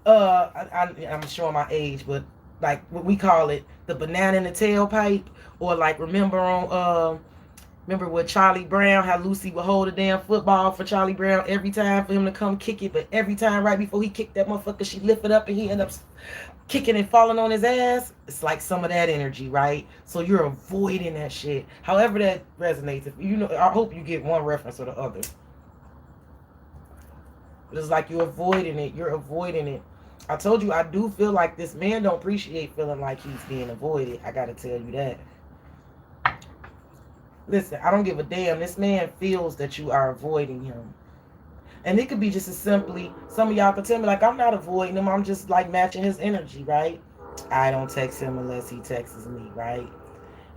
I'm showing my age, but like what we call it, the banana in the tailpipe, or like remember on Remember with Charlie Brown, how Lucy would hold a damn football for Charlie Brown every time for him to come kick it, but every time right before he kicked that motherfucker, she lifted up and he ended up kicking and falling on his ass. It's like some of that energy, right? So you're avoiding that shit. However that resonates. If you know, I hope you get one reference or the other. It's like you're avoiding it. You're avoiding it. I told you I do feel like this man don't appreciate feeling like he's being avoided. I gotta tell you that. Listen, I don't give a damn. This man feels that you are avoiding him. And it could be just as simply, some of y'all could tell me, like, I'm not avoiding him. I'm just, like, matching his energy, right? I don't text him unless he texts me, right?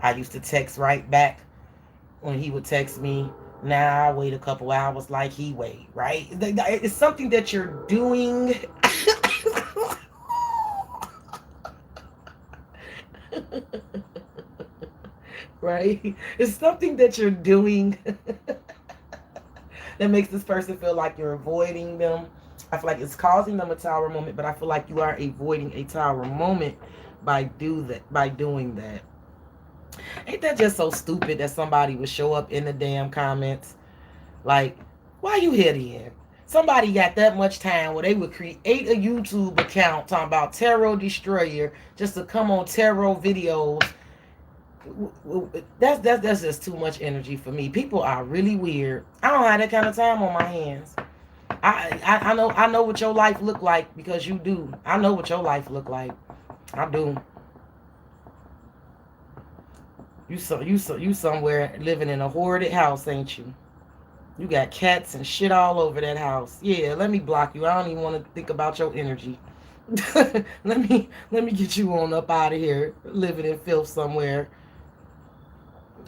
I used to text right back when he would text me. Now I wait a couple hours like he wait, right? It's something that you're doing. Right? It's something that you're doing that makes this person feel like you're avoiding them. I feel like it's causing them a tower moment, but I feel like you are avoiding a tower moment by doing that. Ain't that just so stupid that somebody would show up in the damn comments like, why you here then? Somebody got that much time where they would create a YouTube account talking about Tarot Destroyer just to come on tarot videos. That's just too much energy for me. People are really weird. I don't have that kind of time on my hands. I know what your life look like because you do. I know what your life look like. I do. You somewhere living in a hoarded house, ain't you? You got cats and shit all over that house. Yeah, let me block you. I don't even want to think about your energy. let me get you on up out of here, living in filth somewhere.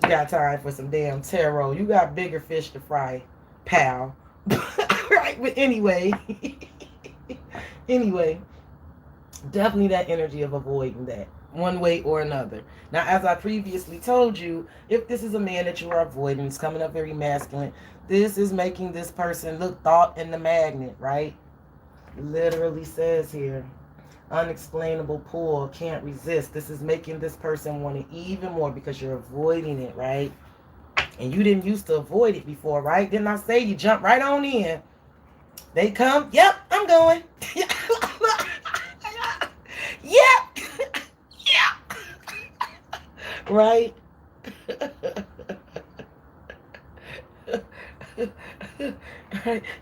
You got time for some damn tarot. You got bigger fish to fry, pal. Right, but anyway. Anyway, definitely that energy of avoiding that one way or another. Now, as I previously told you, if this is a man that you are avoiding, it's coming up very masculine, this is making this person look thought in the magnet, right? Literally says here, unexplainable pull, can't resist. This is making this person want it even more because you're avoiding it, right? And you didn't used to avoid it before, right? Didn't I say you jump right on in? They come, yep, I'm going. Yep. Yeah. Right?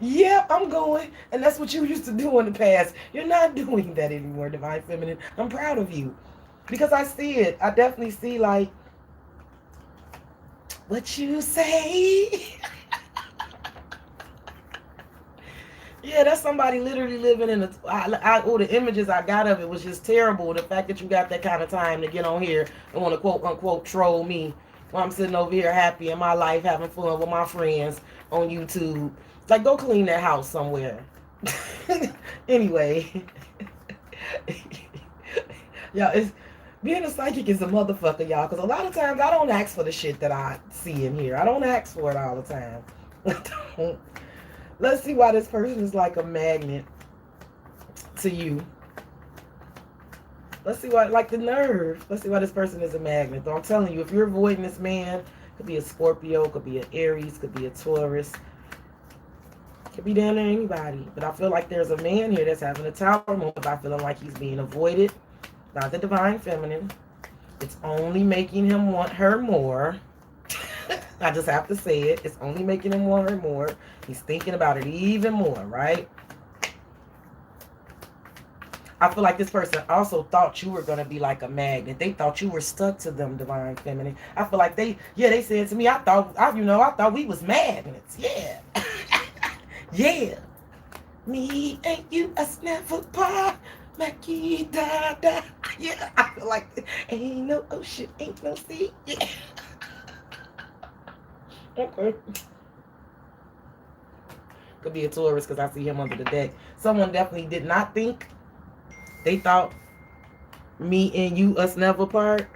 Yeah, I'm going. And that's what you used to do in the past. You're not doing that anymore, Divine Feminine. I'm proud of you. Because I see it. I definitely see, like, what you say. Yeah, that's somebody literally living in the images I got of it was just terrible. The fact that you got that kind of time to get on here and want to quote unquote troll me while I'm sitting over here happy in my life, having fun with my friends on YouTube. Like, go clean that house somewhere. Anyway. Y'all, being a psychic is a motherfucker, y'all. Because a lot of times I don't ask for the shit that I see in here. I don't ask for it all the time. I don't. Let's see why this person is like a magnet to you. Let's see why, like the nerve. Let's see why this person is a magnet. Though I'm telling you, if you're avoiding this man, could be a Scorpio, could be an Aries, could be a Taurus, could be down there anybody. But I feel like there's a man here that's having a tower moment by feeling like he's being avoided. Not the Divine Feminine. It's only making him want her more. I just have to say it. It's only making him want her more. He's thinking about it even more, right? I feel like this person also thought you were going to be like a magnet. They thought you were stuck to them, Divine Feminine. I feel like they said to me, I thought we was magnets. Yeah. Yeah. Me and you us never part. Mackie da da. Yeah. I feel like ain't no ocean, ain't no sea. Yeah. Okay. Could be a Taurus because I see him under the deck. Someone definitely did not think. They thought me and you, us never part.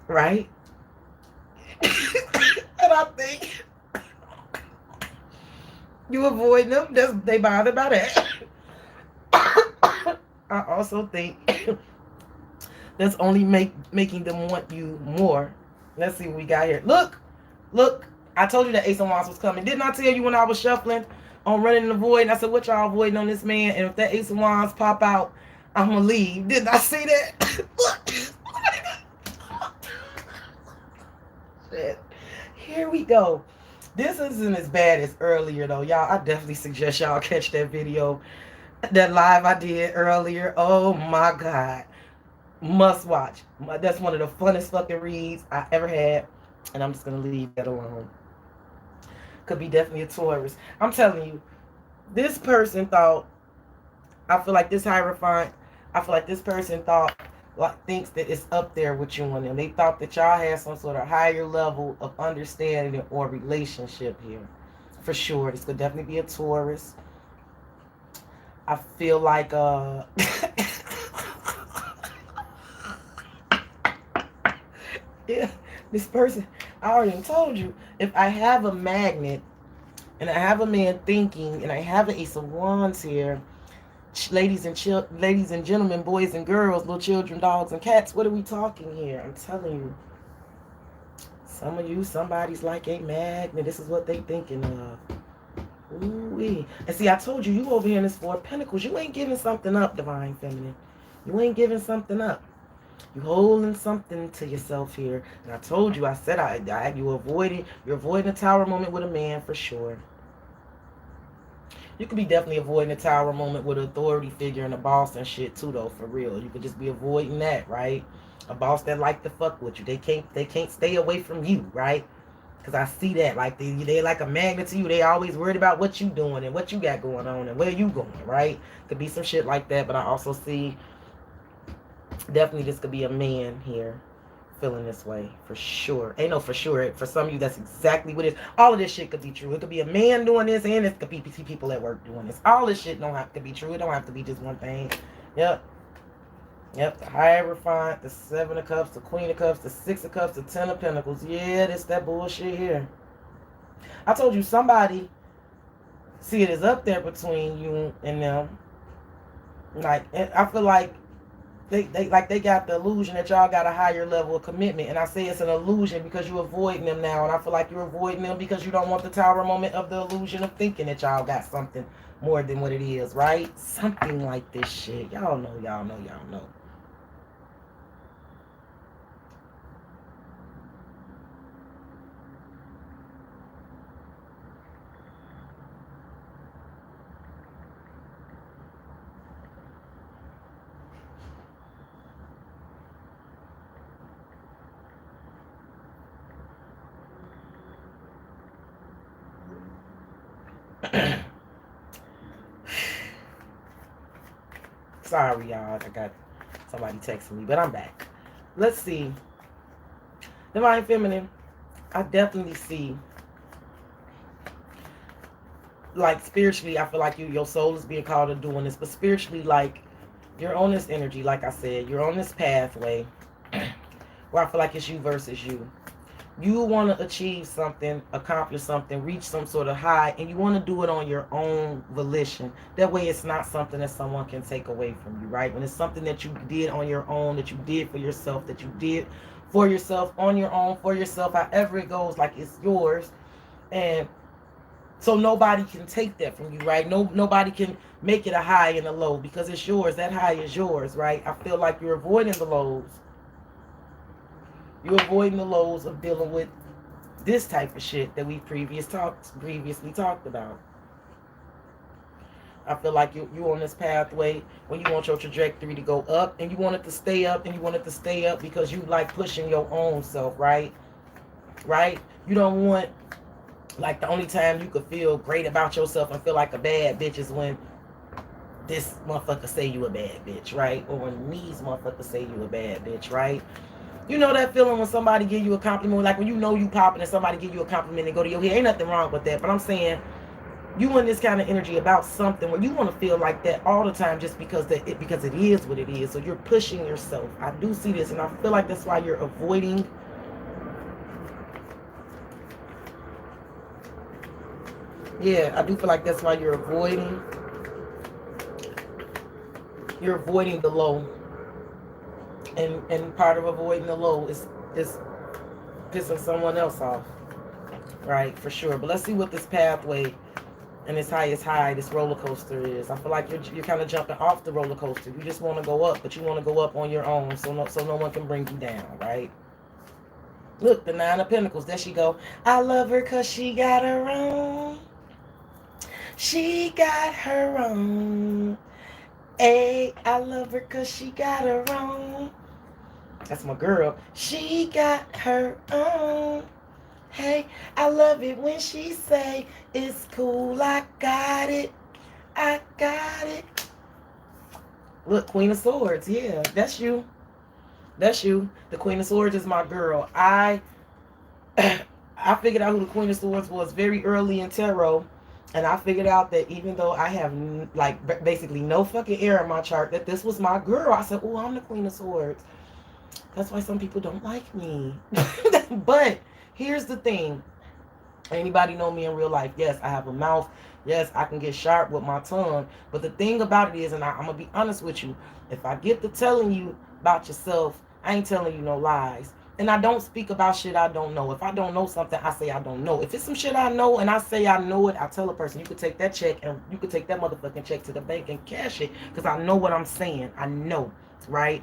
Right? And I think you avoid them. They bothered by that. I also think that's only making them want you more. Let's see what we got here. Look. Look, I told you that Ace of Wands was coming. Didn't I tell you when I was shuffling on Running in the Void? And I said, what y'all avoiding on this man? And if that Ace of Wands pop out, I'm going to leave. Didn't I see that? Look. Shit. Here we go. This isn't as bad as earlier, though. Y'all, I definitely suggest y'all catch that video, that live I did earlier. Oh, my God. Must watch. That's one of the funnest fucking reads I ever had. And I'm just going to leave that alone. Could be definitely a Taurus. I'm telling you, this person thought, I feel like this Hierophant, I feel like this person thought, like, thinks that it's up there with you and them. They thought that y'all had some sort of higher level of understanding or relationship here. For sure. This could definitely be a Taurus. I feel like, yeah, this person, I already told you, if I have a magnet and I have a man thinking and I have an Ace of Wands here, ladies and gentlemen, boys and girls, little children, dogs and cats, what are we talking here? I'm telling you, some of you, somebody's like a magnet. This is what they thinking of. Ooh-wee. And see, I told you, you over here in this Four of Pentacles, you ain't giving something up, Divine Feminine. You ain't giving something up. You holding something to yourself here. And I told you, I said you're avoiding a tower moment with a man for sure. You could be definitely avoiding a tower moment with an authority figure and a boss and shit too, though, for real. You could just be avoiding that, right? A boss that like to fuck with you. They can't stay away from you, right? Because I see that. Like they like a magnet to you. They always worried about what you doing and what you got going on and where you going, right? Could be some shit like that. But I also see definitely this could be a man here feeling this way for sure. Ain't no for sure. For some of you, that's exactly what it is. All of this shit could be true. It could be a man doing this, and it could be people at work doing this. All this shit don't have to be true. It don't have to be just one thing. Yep. Yep. The Hierophant, the Seven of Cups, the Queen of Cups, the Six of Cups, the Ten of Pentacles. Yeah, this that bullshit here. I told you, somebody see it as up there between you and them. Like, I feel like they got the illusion that y'all got a higher level of commitment. And I say it's an illusion because you're avoiding them now. And I feel like you're avoiding them because you don't want the tower moment of the illusion of thinking that y'all got something more than what it is, right? Something like this shit. Y'all know. Sorry, y'all. I got somebody texting me, but I'm back. Let's see. Divine Feminine, I definitely see, like, spiritually, I feel like your soul is being called to doing this, but spiritually, like, you're on this energy, like I said, you're on this pathway where I feel like it's you versus you. You want to achieve something, accomplish something, reach some sort of high, and you want to do it on your own volition. That way it's not something that someone can take away from you, right? When it's something that you did on your own, that you did for yourself, that you did for yourself, on your own, for yourself, however it goes, like it's yours. And so nobody can take that from you, right? Nobody can make it a high and a low because it's yours. That high is yours, right? I feel like you're avoiding the lows. You're avoiding the lows of dealing with this type of shit that we previously talked about. I feel like you're on this pathway when you want your trajectory to go up, and you want it to stay up, and you want it to stay up because you like pushing your own self, right? Right? You don't want, like, the only time you could feel great about yourself and feel like a bad bitch is when this motherfucker say you a bad bitch, right? Or when these motherfuckers say you a bad bitch, right? You know that feeling when somebody give you a compliment, like when you know you popping and somebody give you a compliment and go to your head. Ain't nothing wrong with that, but I'm saying you in this kind of energy about something where you want to feel like that all the time just because it is what it is. So you're pushing yourself. I do see this, and I feel like that's why you're avoiding. Yeah, I do feel like that's why you're avoiding. You're avoiding the low. And part of avoiding the low is pissing someone else off. right? For sure. But let's see what this pathway and this highest high, this roller coaster is. I feel like you're kind of jumping off the roller coaster. You just want to go up, but you want to go up on your own, so no one can bring you down, right? Look, the Nine of Pentacles. There she go. I love her because she got her own. She got her own. Hey, I love her because she got her own. That's my girl. She got her own. Hey, I love it when she say, it's cool, I got it. I got it. Look, Queen of Swords. Yeah, that's you. That's you. The Queen of Swords is my girl. I figured out who the Queen of Swords was very early in tarot. And I figured out that even though I have like basically no fucking air in my chart, that this was my girl. I said, oh, I'm the Queen of Swords. That's why some people don't like me. But here's the thing. Anybody know me in real life? Yes, I have a mouth. Yes, I can get sharp with my tongue. But the thing about it is, and I'm going to be honest with you, if I get to telling you about yourself, I ain't telling you no lies. And I don't speak about shit I don't know. If I don't know something, I say I don't know. If it's some shit I know and I say I know it, I tell a person, you could take that check and you could take that motherfucking check to the bank and cash it. Because I know what I'm saying. I know, right?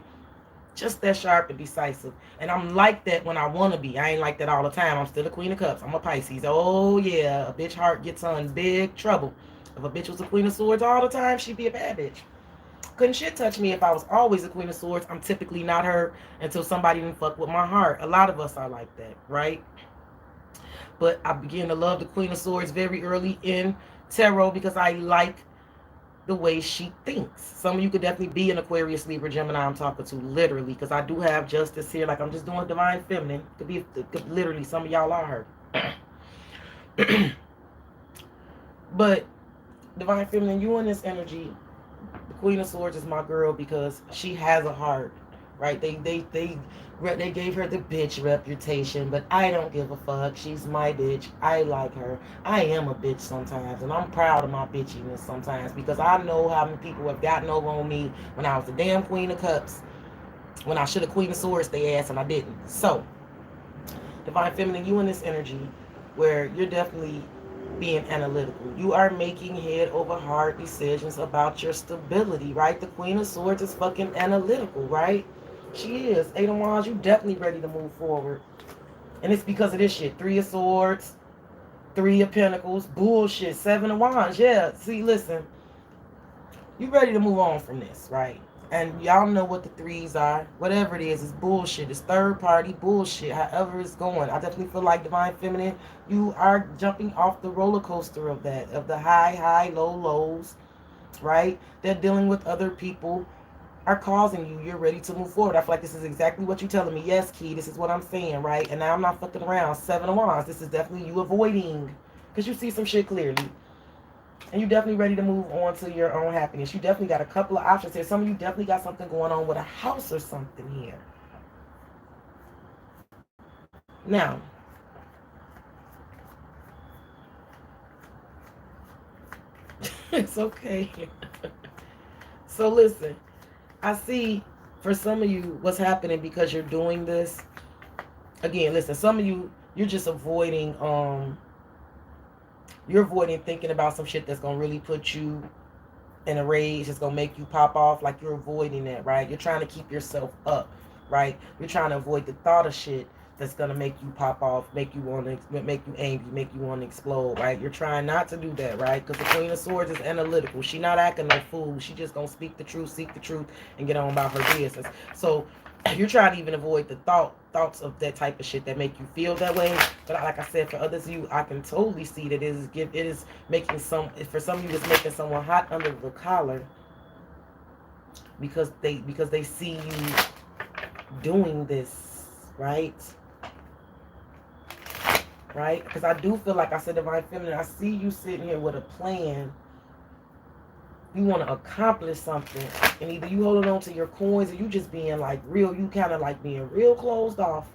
Just that sharp and decisive. And I'm like that when I want to be. I ain't like that all the time. I'm still a Queen of Cups. I'm a Pisces. Oh, yeah. A bitch heart gets in big trouble. If a bitch was a Queen of Swords all the time, she'd be a bad bitch. Couldn't shit touch me if I was always a Queen of Swords. I'm typically not her until somebody didn't fuck with my heart. A lot of us are like that, right? But I began to love the Queen of Swords very early in tarot because I like the way she thinks. Some of you could definitely be an Aquarius, Libra, Gemini I'm talking to, literally, because I do have justice here. Like, I'm just doing divine feminine. Could literally, some of y'all are her. But divine feminine, you in this energy, the Queen of Swords is my girl because she has a heart, right? They gave her the bitch reputation, but I don't give a fuck. She's my bitch. I like her. I am a bitch sometimes, and I'm proud of my bitchiness sometimes because I know how many people have gotten over on me when I was the damn Queen of Cups, when I should have Queen of Swords they ass and I didn't. So, divine feminine, you in this energy where you're definitely being analytical. You are making head over heart decisions about your stability, right? The Queen of Swords is fucking analytical, right? She is. Eight of Wands, you definitely ready to move forward. And it's because of this shit. Three of Swords, Three of Pentacles, bullshit, Seven of Wands. Yeah, see, listen. You ready to move on from this, right? And y'all know what the threes are. Whatever it is, it's bullshit. It's third party bullshit. However it's going. I definitely feel like divine feminine, you are jumping off the roller coaster of that. Of the high, low, lows. Right? They're dealing with other people are causing you. You're ready to move forward. I feel like this is exactly what you're telling me. Yes, Key, this is what I'm saying, right? And now I'm not fucking around. Seven of Wands. This is definitely you avoiding. Because you see some shit clearly. And you're definitely ready to move on to your own happiness. You definitely got a couple of options here. Some of you definitely got something going on with a house or something here. Now, it's okay. So listen, I see for some of you what's happening because you're doing this. Again, listen, some of you, you're just avoiding, you're avoiding thinking about some shit that's going to really put you in a rage, it's gonna make you pop off. Like, you're avoiding that, right? You're trying to keep yourself up, right? You're trying to avoid the thought of shit that's gonna make you pop off, make you want to, make you angry, make you want to explode, right? You're trying not to do that, right? Because the Queen of Swords is analytical. She not acting no fool. She just gonna speak the truth, seek the truth, and get on about her business. So you're trying to even avoid the thoughts of that type of shit that make you feel that way. But like I said, for others of you, I can totally see that it is making for some of you, it's making someone hot under the collar because they see you doing this, right? Right? Because I do feel like I said, divine feminine, I see you sitting here with a plan. You want to accomplish something, and either you holding on to your coins or you just being like real, you kind of like being real closed off.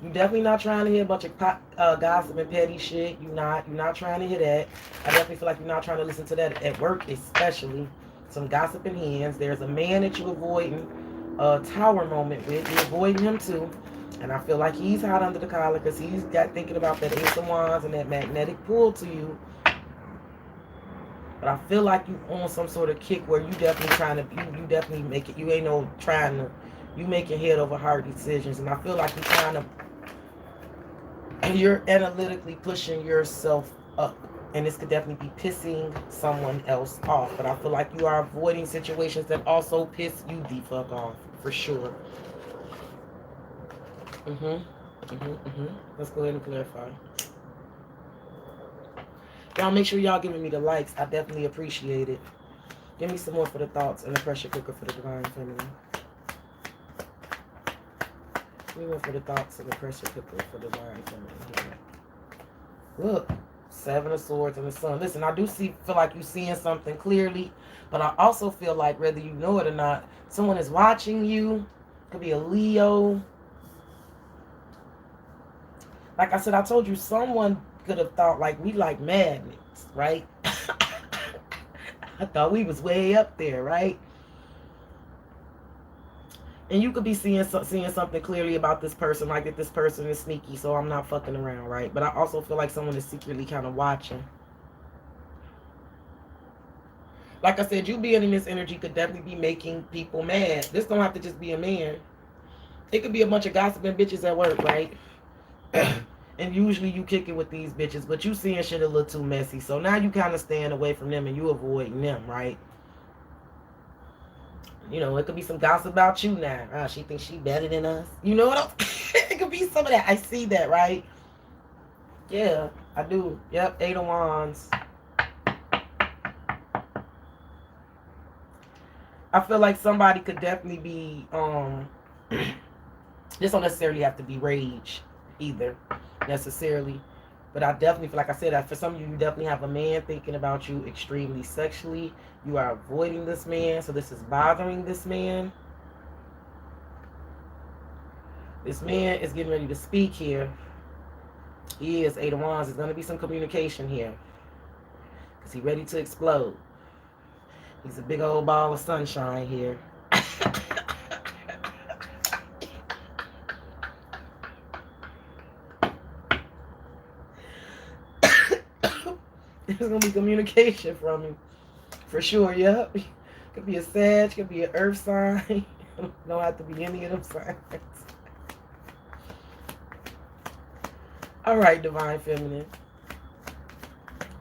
You definitely not trying to hear a bunch of gossip and petty shit. You're not trying to hear that. I definitely feel like you're not trying to listen to that at work, especially some gossiping hands. There's a man that you're avoiding a tower moment with. You're avoiding him too. And I feel like he's hot under the collar because he's got thinking about that Ace of Wands and that magnetic pull to you. But I feel like you on some sort of kick where you definitely trying to, you definitely make it, you ain't no trying to, you making head over heart decisions. And I feel like you're trying to, and you're analytically pushing yourself up. And this could definitely be pissing someone else off. But I feel like you are avoiding situations that also piss you the fuck off. For sure. Let's go ahead and clarify. Y'all make sure y'all giving me the likes. I definitely appreciate it. Give me some more for the thoughts and the pressure cooker for the divine feminine. Give me more for the thoughts and the pressure cooker for the divine feminine. Look, 7 of Swords and the Sun. Listen, I do feel like you're seeing something clearly, but I also feel like whether you know it or not, someone is watching you. Could be a Leo. Like I said, I told you someone could have thought like we like magnets, right? I thought we was way up there, right? And you could be seeing something clearly about this person, like that this person is sneaky, so I'm not fucking around, right? But I also feel like someone is secretly kind of watching. Like I said, you being in this energy could definitely be making people mad. This don't have to just be a man. It could be a bunch of gossiping bitches at work, right? And usually you kick it with these bitches, but you seeing shit a little too messy. So now you kind of staying away from them and you avoiding them, right? You know, it could be some gossip about you now. She thinks she better than us. You know what it could be some of that. I see that, right? Yeah, I do. Yep, 8 of Wands. I feel like somebody could definitely be, this don't necessarily have to be rage either, necessarily. But I definitely feel like I said that for some of you, you definitely have a man thinking about you extremely sexually. You are avoiding this man, so this is bothering this man. This man is getting ready to speak here. He is 8 of Wands. There's going to be some communication here. Because he's ready to explode. He's a big old ball of sunshine here. There's going to be communication from him. For sure, yep. Could be a Sag, could be an Earth sign. Don't have to be any of them signs. All right, Divine Feminine.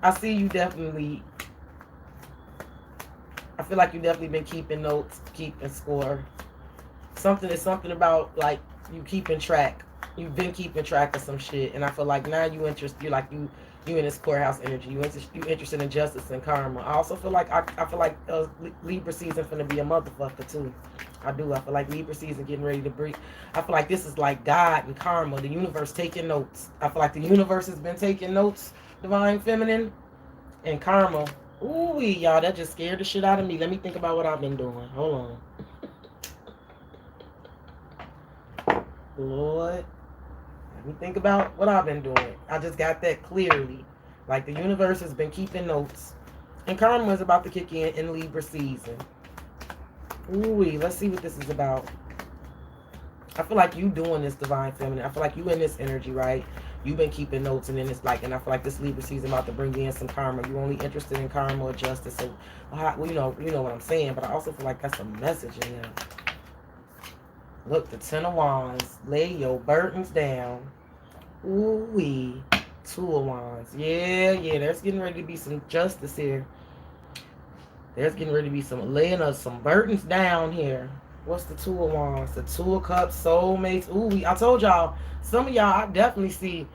I see you definitely. I feel like you definitely been keeping notes, keeping score. Something about like you keeping track. You've been keeping track of some shit, and I feel like now you in this courthouse energy. You interested in justice and karma. I also feel like I feel like Libra season finna be a motherfucker too. I do. I feel like Libra season getting ready to break. I feel like this is like God and karma, the universe taking notes. I feel like the universe has been taking notes, Divine Feminine, and karma. Ooh, y'all, that just scared the shit out of me. Let me think about what I've been doing. Hold on. Lord. Let me think about what I've been doing. I just got that clearly. Like the universe has been keeping notes. And karma is about to kick in Libra season. Ooh, let's see what this is about. I feel like you doing this, Divine Feminine. I feel like you in this energy, right? You've been keeping notes, and then it's like, and I feel like this Libra season about to bring in some karma. You're only interested in karma or justice. So, well, you know what I'm saying. But I also feel like that's a message in there. Look, the 10 of Wands. Lay your burdens down. Ooh-wee. 2 of Wands. Yeah. There's getting ready to be some justice here. There's getting ready to be some laying of some burdens down here. What's the 2 of Wands? The 2 of Cups, soulmates. Ooh, I told y'all. Some of y'all, I definitely see.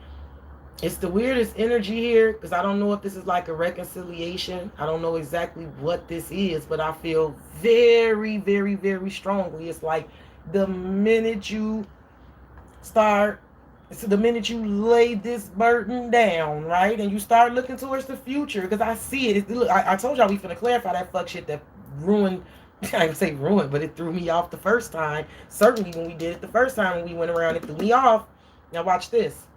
It's the weirdest energy here because I don't know if this is like a reconciliation. I don't know exactly what this is, but I feel very, very, very strongly. It's like the minute you lay this burden down, right, and you start looking towards the future, because I see it. I told y'all we finna clarify that fuck shit that ruined. I ain't say ruined, but it threw me off the first time. Certainly when we did it the first time when we went around, it threw me off. Now watch this.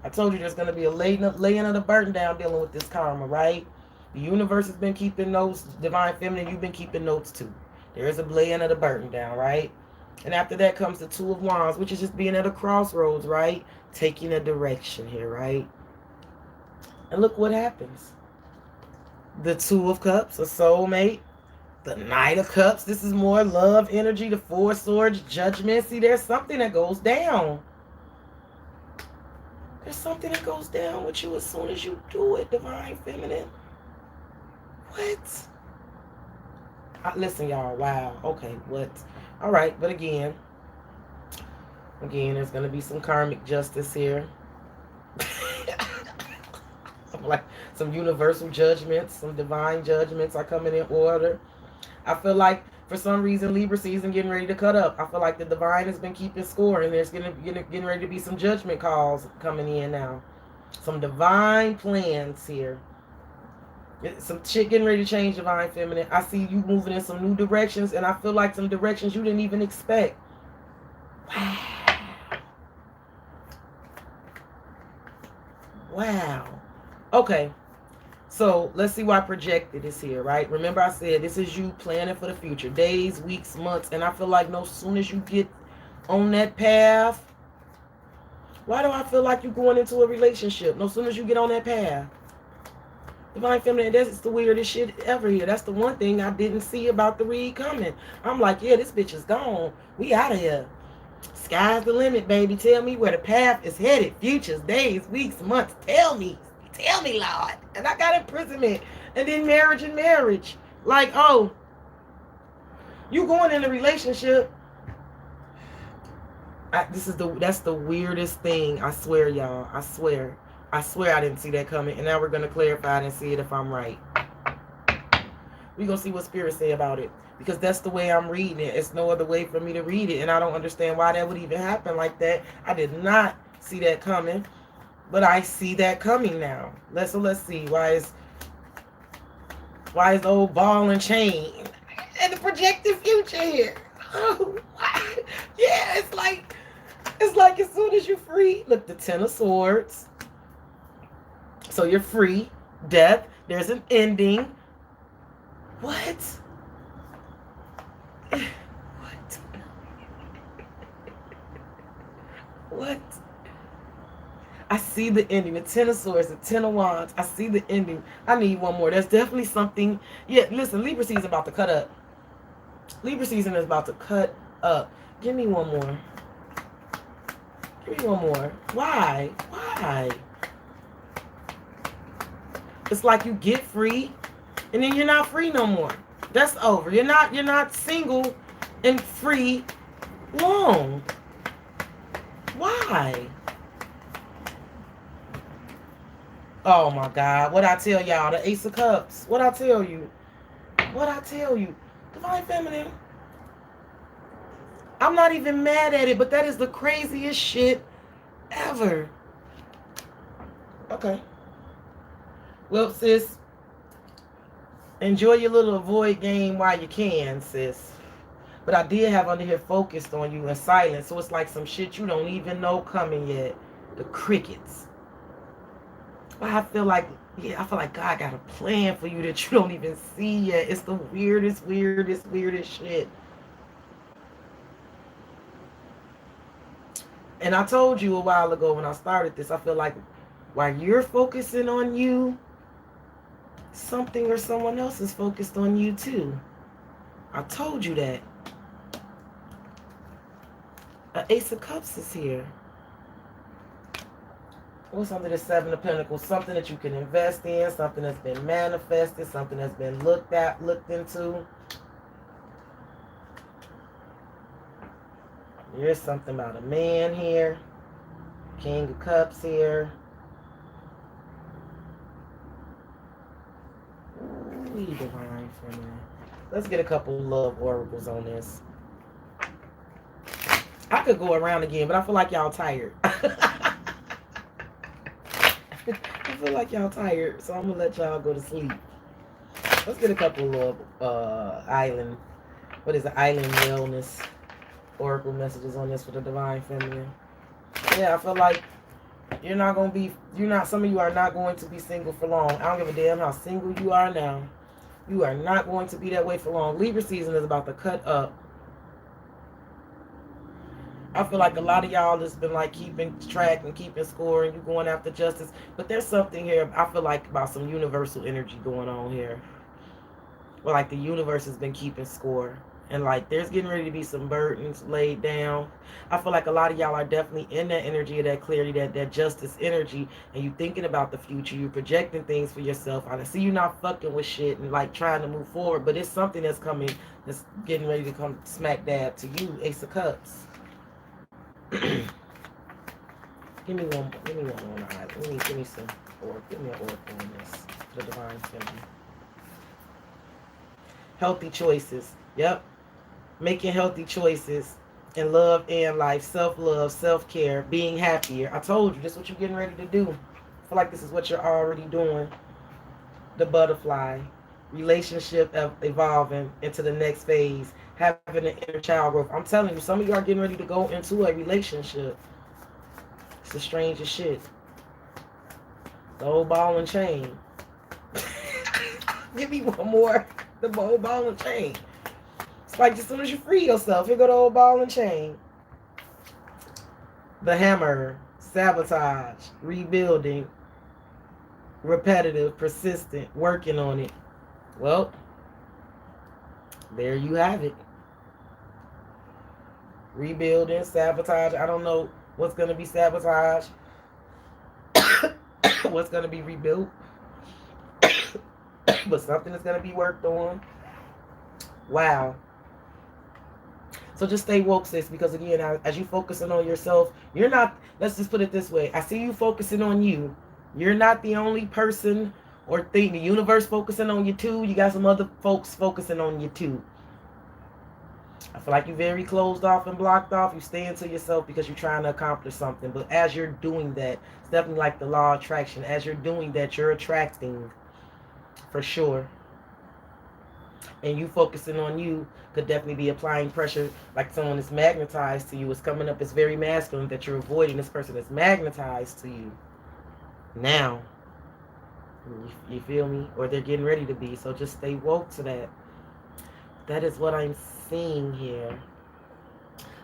I told you there's gonna be a laying of the burden down dealing with this karma, right? The universe has been keeping notes. Divine Feminine, you've been keeping notes too. There is a laying of the burden down, right? And after that comes the Two of Wands, which is just being at a crossroads, right? Taking a direction here, right? And look what happens. The Two of Cups, a soulmate. The Knight of Cups, this is more love energy. The Four of Swords, judgment. See, there's something that goes down. There's something that goes down with you as soon as you do it, Divine Feminine. What? Listen, y'all. Wow. Okay, what? All right, but again, there's going to be some karmic justice here. Like some universal judgments, some divine judgments are coming in order. I feel like for some reason Libra season getting ready to cut up. I feel like the divine has been keeping score, and there's getting ready to be some judgment calls coming in now. Some divine plans here. Some shit getting ready to change, Divine Feminine. I see you moving in some new directions, and I feel like some directions you didn't even expect. Wow. Wow. Okay. So let's see why projected is here, right? Remember I said this is you planning for the future. Days, weeks, months. And I feel like no soon as you get on that path. Why do I feel like you're going into a relationship? No soon as you get on that path. Divine Feminine, that's the weirdest shit ever here. That's the one thing I didn't see about the read coming. I'm like, yeah, this bitch is gone. We out of here. Sky's the limit, baby. Tell me where the path is headed. Futures, days, weeks, months. Tell me. Tell me, Lord. And I got imprisonment. And then marriage and marriage. Like, oh, you going in a relationship. That's the weirdest thing. I swear, y'all. I swear I didn't see that coming. And now we're going to clarify it and see it if I'm right. We're going to see what Spirit say about it. Because that's the way I'm reading it. It's no other way for me to read it. And I don't understand why that would even happen like that. I did not see that coming. But I see that coming now. Let's see. Why is the old ball and chain and the projected future here? Oh, yeah, it's like as soon as you're free. Look, the Ten of Swords. So you're free. Death. There's an ending. What? What? I see the ending. The Ten of Swords, the Ten of Wands. I see the ending. I need one more. There's definitely something. Yeah, listen, Libra season about to cut up. Libra season is about to cut up. Give me one more. Give me one more. Why? Why? It's like you get free, and then you're not free no more. That's over. You're not single and free long. Why? Oh my God. What I tell y'all? The Ace of Cups. What I tell you? What I tell you? Divine Feminine. I'm not even mad at it, but that is the craziest shit ever. Okay. Well, sis, enjoy your little avoid game while you can, sis. But I did have under here focused on you in silence, so it's like some shit you don't even know coming yet. The crickets. I feel like God got a plan for you that you don't even see yet. It's the weirdest shit. And I told you a while ago when I started this, I feel like while you're focusing on you, something or someone else is focused on you too. I told you that. An Ace of Cups is here. What's under the Seven of Pentacles? Something that you can invest in, something that's been manifested, something that's been looked into. There's something about a man here. King of Cups here. Ooh, divine feminine. Let's get a couple love oracles on this. I could go around again, but I feel like y'all tired. I feel like y'all tired, so I'm gonna let y'all go to sleep. Let's get a couple of island wellness oracle messages on this for the divine feminine. Yeah, I feel like some of you are not going to be single for long. I don't give a damn how single you are now. You are not going to be that way for long. Libra season is about to cut up. I feel like a lot of y'all has been like keeping track and keeping score, and you going after justice. But there's something here, I feel like, about some universal energy going on here. Well, like the universe has been keeping score. And like there's getting ready to be some burdens laid down. I feel like a lot of y'all are definitely in that energy of that clarity, that justice energy, and you thinking about the future, you projecting things for yourself. I see you not fucking with shit and like trying to move forward, but it's something that's coming, that's getting ready to come smack dab to you. Ace of Cups. Give me one. Give me one on the island. Give me some. Or give me an oracle on this. The divine feminine. Healthy choices. Yep. Making healthy choices in love and life. Self-love, self-care, being happier. I told you, this is what you're getting ready to do. I feel like this is what you're already doing. The butterfly. Relationship evolving into the next phase. Having an inner child growth. I'm telling you, some of you are getting ready to go into a relationship. It's the strangest shit. The old ball and chain. Give me one more. The old ball and chain. It's like as soon as you free yourself, here go the old ball and chain. The hammer. Sabotage. Rebuilding. Repetitive. Persistent. Working on it. Well, there you have it. Rebuilding. Sabotage. I don't know what's going to be sabotaged. What's going to be rebuilt. But something is going to be worked on. Wow. So just stay woke, sis, because again, as you focusing on yourself, you're not, let's just put it this way. I see you focusing on you. You're not the only person or thing. The universe focusing on you too. You got some other folks focusing on you too. I feel like you're very closed off and blocked off. You stay into yourself because you're trying to accomplish something. But as you're doing that, it's definitely like the law of attraction. As you're doing that, you're attracting for sure. And you focusing on you could definitely be applying pressure, like someone is magnetized to you. It's coming up as very masculine that you're avoiding this person that's magnetized to you. Now, you feel me? Or they're getting ready to be. So just stay woke to that. That is what I'm seeing here.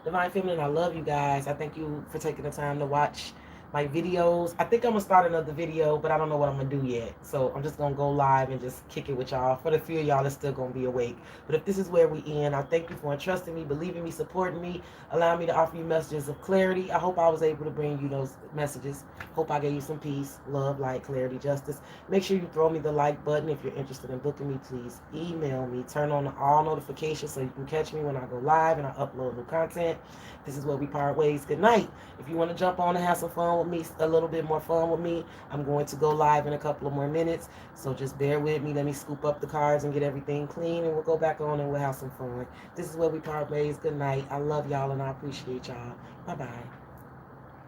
Divine Feminine, I love you guys. I thank you for taking the time to watch my videos. I think I'm going to start another video, but I don't know what I'm going to do yet. So I'm just going to go live and just kick it with y'all. For the few of y'all that's still going to be awake. But if this is where we end, I thank you for entrusting me, believing me, supporting me, allowing me to offer you messages of clarity. I hope I was able to bring you those messages. Hope I gave you some peace, love, light, clarity, justice. Make sure you throw me the like button. If you're interested in booking me, please email me. Turn on all notifications so you can catch me when I go live and I upload new content. This is where we part ways. Good night. If you want to jump on and have some fun with me, a little bit more fun with me, I'm going to go live in a couple of more minutes. So just bear with me. Let me scoop up the cards and get everything clean, and we'll go back on and we'll have some fun. This is where we part ways. Good night. I love y'all and I appreciate y'all. Bye-bye.